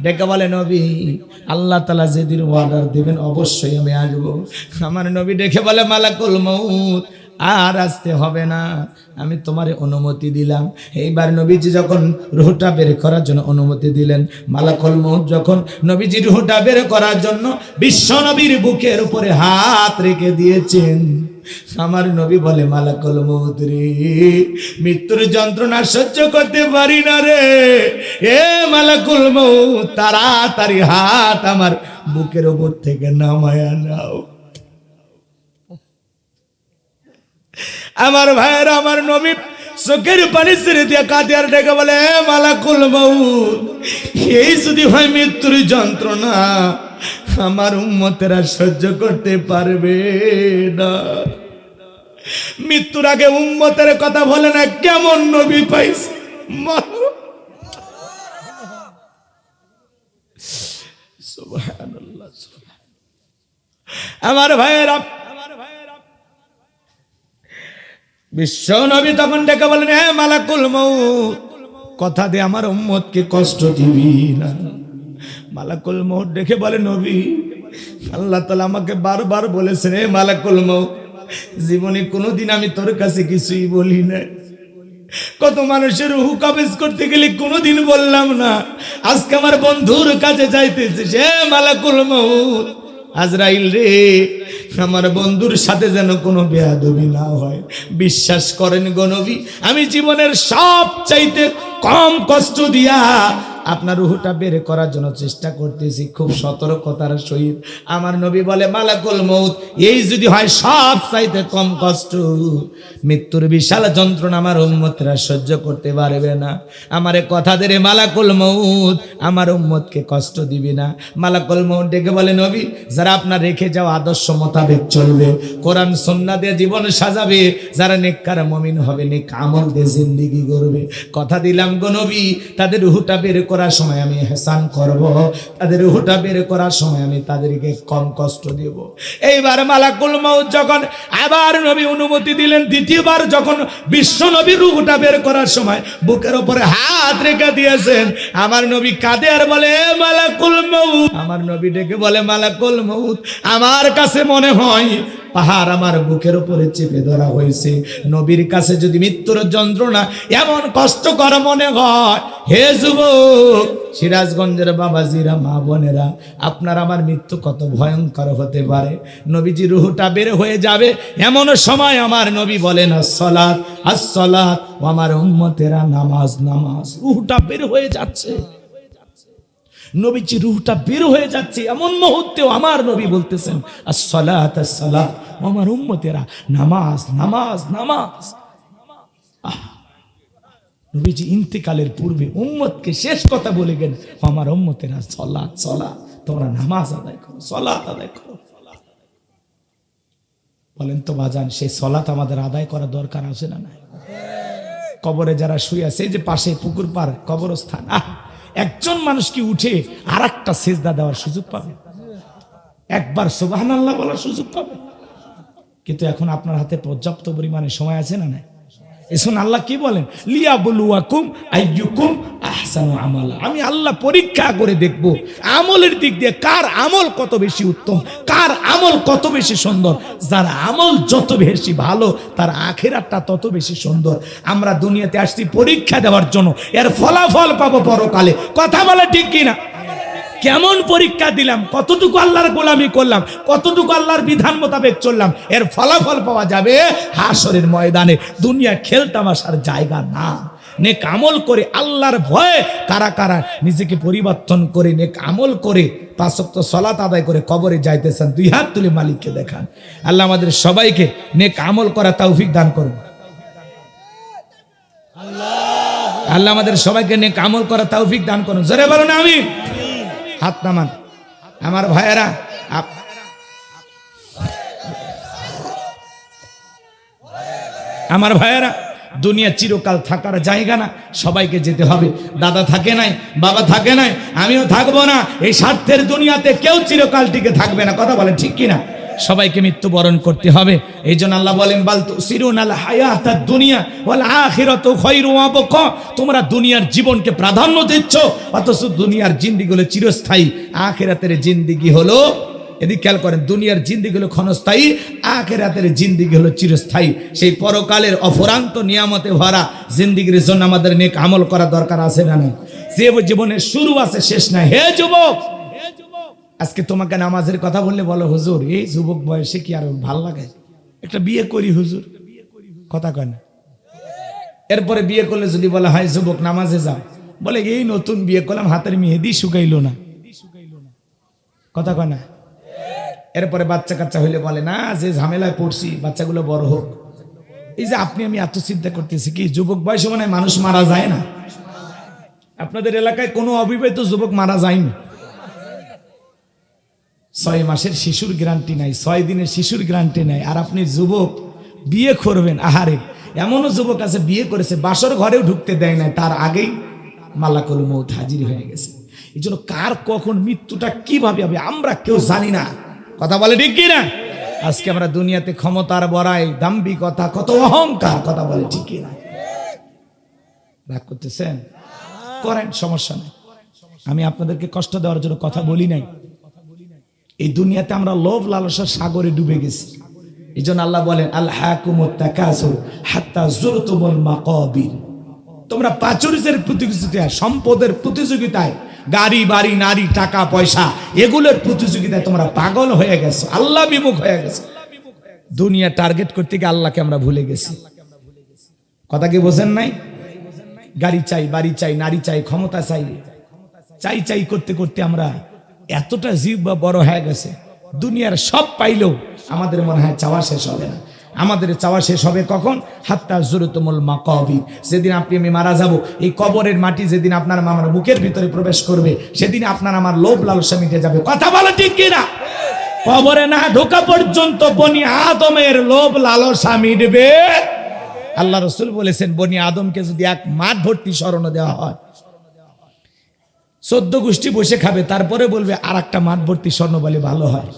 ডেকে বলে নবী, আল্লাহ তাআলা যেদিন অর্ডার দিবেন অবশ্যই আমি আসবো। আমার নবী ডেকে বলে মালাকুল মউত, আর আসতে হবে না, আমি তোমারে অনুমতি দিলাম। এইবার নবীজি যখন রুহটা বের করার জন্য অনুমতি দিলেন, মালাকুল মউত যখন নবীজি রুহটা বের করার জন্য বিশ্ব নবীর বুকের উপরে হাত রেখে দিয়েছেন, আমার নবী বলে মালাকুল মউত রে, মৃত্যুর যন্ত্রণা সহ্য করতে পারি না রে, এ মালাকুল মউত তাড়াতাড়ি হাত আমার বুকের উপর থেকে নামায়া নাও। আমার ভাইয়েরা, আমার নবী চোখের পানি ছেড়ে দিয়ে কাঁদে আর ডেকে বলে মালাকুল মউত, এই যদি হয় মৃত্যুর যন্ত্রণা আমার উম্মতেরা সহ্য করতে পারবে না। মৃত্যুর আগে উম্মতের কথা বলে না, কেমন নবী পাইছে। সুবহানাল্লাহ। আমার ভাইয়েরা, বিশ্ব নবী তখন ডেকে বলেন হে মালাকুল মউত, কথা দে আমার উম্মতকে কষ্ট দিবি না। মালাকুল মউত ডেকে বলে নবী, আল্লাহ তাআলা আমাকে বারবার বলেছেন হে মালাকুল মউত, জীবনে কোনোদিন আমি তোর কাছে কিছুই বলি না। কত মানুষের রূহ কবজ করতে গেলে কোনোদিন বললাম না, আজকে আমার বন্ধুর কাছে যাইতেছে হে মালাকুল মউত, আজরাইল রে, আমার বন্ধুর সাথে যেন কোনো বেয়াদবি না হয়। বিশ্বাস করেন গো নবী, আমি জীবনের সব চাইতে কম কষ্ট দিয়া আপনার রুহটা বের করার জন্য চেষ্টা করতেছি, খুব সতর্কতার সহিত। আমার নবী বলে মালাকুল মউত, এই যদি হয় সব চাইতে কম কষ্ট, মৃত্যুর বিশাল যন্ত্রণা আমার উম্মতরা সহ্য করতে পারবে না। আমারে কথা দে রে মালাকুল মউত, আমার উম্মতকে কষ্ট দিবি না। মালাকুল মউত ডেকে বলে নবী, যারা আপনার রেখে যাওয়া আদর্শ মোতাবেক চলবে, কোরআন সুন্নাহ দিয়ে জীবন সাজাবে, যারা নেককার মুমিন হবে, নেক আমল দিয়ে জিন্দেগি করবে, কথা দিলাম গো নবী, তাদের রুহটা বের করার সময় আমি ইহসান করব, তাদের রুহটা বের করার সময় আমি তাদেরকে কম কষ্ট দেব। এইবার মালাকুল মউত যখন আবার নবী অনুমতি দিলেন, দ্বিতীয়বার যখন বিশ্ব নবী রুহটা বের করার সময় বুকের উপরে হাত রেখে দিয়েছেন, আমার নবী কাঁদে আর বলে মালাকুল মউত, আমার নবী ডেকে বলে মালাকুল মউত, আমার কাছে মনে হয় পাহাড় আমার বুকের উপরে চেপে ধরা হয়েছে। নবীর কাছে যদি মৃত্যুর যন্ত্রণা এমন কষ্টকর মনে হয়, হে যুবক, সিরাজগঞ্জের বাবাজিরা, মা বোনেরা, আপনার আমার মৃত্যু কত ভয়ঙ্কর হতে পারে। নবীজি রুহটা বের হয়ে যাবে এমন সময় আমার নবী বলেন আসসালাত আসসালাত, আমার উম্মতেরা নামাজ নামাজ। রুহটা বের হয়ে যাচ্ছে, নবীজি রুহটা বের হয়ে যাচ্ছে এমন মুহূর্তেও আমার নবী বলতেছেন আসসালাত আসসালাত, আমার উম্মতেরা নামাজ নামাজ নামাজ। নবীজি ইন্তেকালের পূর্বে উম্মতকে শেষ কথা বলে গেলেন, আমার উম্মতেরা সালাত সালাত, তোমরা নামাজ আদায় করো, সালাত আদায় করো। বলেন তো বাজান, সেই সালাত আমাদের আদায় করা দরকার আছে না? কবরে যারা শুয়ে আছে, এই যে পাশে পুকুর পার কবরস্থান, একজন মানুষ কি উঠে আর একটা সেজদা দেওয়ার সুযোগ পাবে? একবার সুবহানাল্লাহ বলার সুযোগ পাবে? কিন্তু এখন আপনার হাতে পর্যাপ্ত পরিমাণে সময় আছে না? এসুন আল্লাহ কি বলেন, লিয়াবলুয়াকুম আইয়ুকুম আহসানু আমালা, আমি আল্লাহ পরীক্ষা করে দেখব আমলের দিক দিয়ে কার আমল কত বেশি উত্তম, কার আমল কত বেশি সুন্দর। যার আমল যত বেশি ভালো, তার আখিরাতটা তত বেশি সুন্দর। আমরা দুনিয়াতে আসছি পরীক্ষা দেওয়ার জন্য, এর ফলাফল পাবো পরকালে। কথা বলে ঠিক কিনা? কেমন পরীক্ষা দিলাম, কতটুকু আল্লাহর গোলামি করলাম, কতটুকু আল্লাহর বিধান মোতাবেক চললাম, এর ফলাফল পাওয়া যাবে হাসরের ময়দানে। দুনিয়া খেলতামাশার জায়গা না। নেক আমল করে আল্লাহর ভয়ে কারা কারা নিজেকে পরিবর্তন করে নেক আমল করে 5 ওয়াক্ত সালাত আদায় করে কবরে যাইতেছেন, 2 হাত তুলে মালিককে দেখান। আল্লাহ আমাদের সবাইকে নেক আমল করা তৌফিক দান করুন। আল্লাহ আমাদের সবাইকে নেক আমল করা তৌফিক দান করুন। জোরে বলুন আমিন। হাত নামান। আমার ভাইয়েরা, আমার ভাইয়েরা, দুনিয়া চিরকাল থাকার জায়গা না, সবাইকে যেতে হবে। দাদা থাকে নাই, বাবা থাকে নাই, আমিও থাকবো না। এই স্বার্থের দুনিয়াতে কেউ চিরকাল টিকে থাকবে না, কথা বলে ঠিক কিনা? সবাইকে মৃত্যুবরণ করতে হবে। এই জন্য আল্লাহ বলেন বাল তুসিরুনাল হায়াতাদ দুনিয়া ওয়াল আখিরাতু খায়রু ওয়া আবকা। তোমরা দুনিয়ার জীবনকে প্রাধান্য দিচ্ছ, অথচ দুনিয়ার জিন্দেগি হলো চিরস্থায়ী, আখিরাতের জিন্দেগি হলো, এদিকে খেয়াল করেন, দুনিয়ার জিন্দেগি হলো ক্ষণস্থায়ী, আখিরাতের জিন্দেগি হলো চিরস্থায়ী। সেই পরকালের অফুরান্ত নিয়ামতে ভরা জিন্দেগির জন্য আমাদের নেক আমল করা দরকার আছে না? না, যে জীবনের শুরু আছে শেষ নাই। হে যুবক, আজকে তোমাকে নামাজের কথা বললে বলো হুজুর এই যুবক বয়সে কি আর ভাল লাগে, একটা বিয়ে করি হুজুর, কথা কয় না। এরপরে বিয়ে করলে যদি বলা হয় যুবক নামাজে যাও, বলে এই নতুন বিয়ে করলাম হাতের মেহেদি শুকাইলো না, কথা কয় না। এরপরে বাচ্চা কাচ্চা হইলে বলে না যে ঝামেলায় পড়ছি বাচ্চাগুলো বড় হোক। এই যে আপনি আমি এত চিন্তা করতেছি, কি যুবক বয়সে মানে মানুষ মারা যায় না? আপনাদের এলাকায় কোনো অবিবাহিত যুবক মারা যায়নি? 6 মাসের শিশুর গ্যারান্টি নাই, 6 দিনের শিশুর গ্যারান্টি নাই, আর আপনি যুবক বিয়ে করবেন। আহারে, এমনও যুবক আছে বিয়ে করেছে বাসর ঘরেও ঢুকতে দেয় না, তার আগেই মালাকুল মউত হাজির হয়ে গেছে। এই জন্য কার কখন মৃত্যুটা কিভাবে হবে আমরা কেউ জানি না, কথা বলে ঠিক কিনা? আজকে আমরা দুনিয়াতে ক্ষমতার বড়াই, দাম্ভিকতা, কত অহংকার, কথা বলে ঠিক কিনা? রাগ করতেছেন? করেন, সমস্যা নেই, আমি আপনাদেরকে কষ্ট দেওয়ার জন্য কথা বলি নাই। এই দুনিয়াতে আমরা লোভ লালসার সাগরে ডুবে গেছি। এই জন্য আল্লাহ বলেন আলহাকুমুত তাকাসুর হাত্তা যুরতুমুল মাকাবির। তোমরা প্রাচুর্যের প্রতিযোগিতায়, সম্পদের প্রতিযোগিতায়, গাড়ি বাড়ি নারী টাকা পয়সা এগুলোর প্রতিযোগিতায় তোমরা পাগল হয়ে গেছো, আল্লাহ বিমুখ হয়ে গেছো। দুনিয়া টার্গেট করতে গিয়ে আল্লাহকে আমরা ভুলে গেছি, কথা কি বোঝেন নাই? গাড়ি চাই, বাড়ি চাই, নারী চাই, ক্ষমতা চাই, চাই চাই করতে করতে আমরা এতটা জীব বা বড় হয়ে গেছে, দুনিয়ার সব পাইলেও আমাদের মনে হয় চাওয়া শেষ হবে না। আমাদের চাওয়া শেষ হবে কখন? হাত্তা যুরতুমুল মাকাবির। যেদিন আপনি আমি মারা যাব, এই কবরের মাটি যেদিন আপনার আমার মুখের ভিতরে প্রবেশ করবে, সেদিন আপনার আমার লোভ লালসা মিটে যাবে, কথা বলো ঠিক কিনা? কবরে না ঢোকা পর্যন্ত বনি আদমের লোভ লালসা মিটবে। আল্লাহ রাসূল বলেছেন বনি আদমকে যদি এক মাঠ ভর্তি স্বর্ণ দেওয়া হয়, 14 গোষ্ঠী বসে খাবে, তারপরে বলবে আর একটা মাঠ ভর্তি স্বর্ণ বলে ভালো হয়।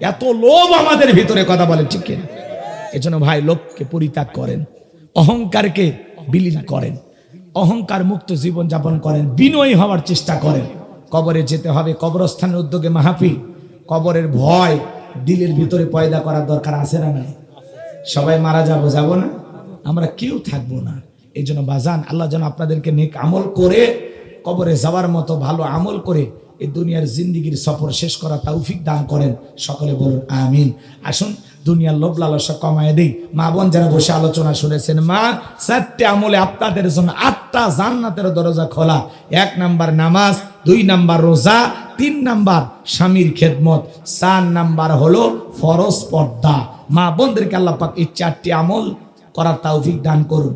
এত লোভ আমাদের ভিতরে, কথা বলে ঠিক কিনা? এজন্য ভাই লোভকে পরিত্যাগ করেন, অহংকারকে বিলীন করেন, অহংকার মুক্ত জীবন যাপন করেন, বিনয়ী হওয়ার চেষ্টা করেন। কবরে যেতে হবে, কবরস্থানের উদ্যোগে মাহফিল, কবরের ভয় দিলের ভিতরে পয়দা করার দরকার আছে না? নাই? সবাই মারা যাবো, যাব না, আমরা কেউ থাকবো না। এই জন্য বাজান, আল্লাহ যেন আপনাদেরকে নেক আমল করে কবরে যাওয়ার মতো ভালো আমল করে এই দুনিয়ার জিন্দিগির সফর শেষ করা তৌফিক দান করেন। সকলে বলুন আমিন। আসুন দুনিয়ার লোভ লালসা কমায় দেই। মা বোন যারা বসে আলোচনা শুনেছেন, মা 4টে আমলে আপনাদের জন্য 8টা জান্নাতের দরজা খোলা। 1 নাম্বার নামাজ, 2 নাম্বার রোজা, 3 নাম্বার স্বামীর খেদমত, 4 নাম্বার হলো ফরজ পর্দা। মা বোনদেরকে আল্লাহ পাক এই 4টি আমল করার তৌফিক দান করুন।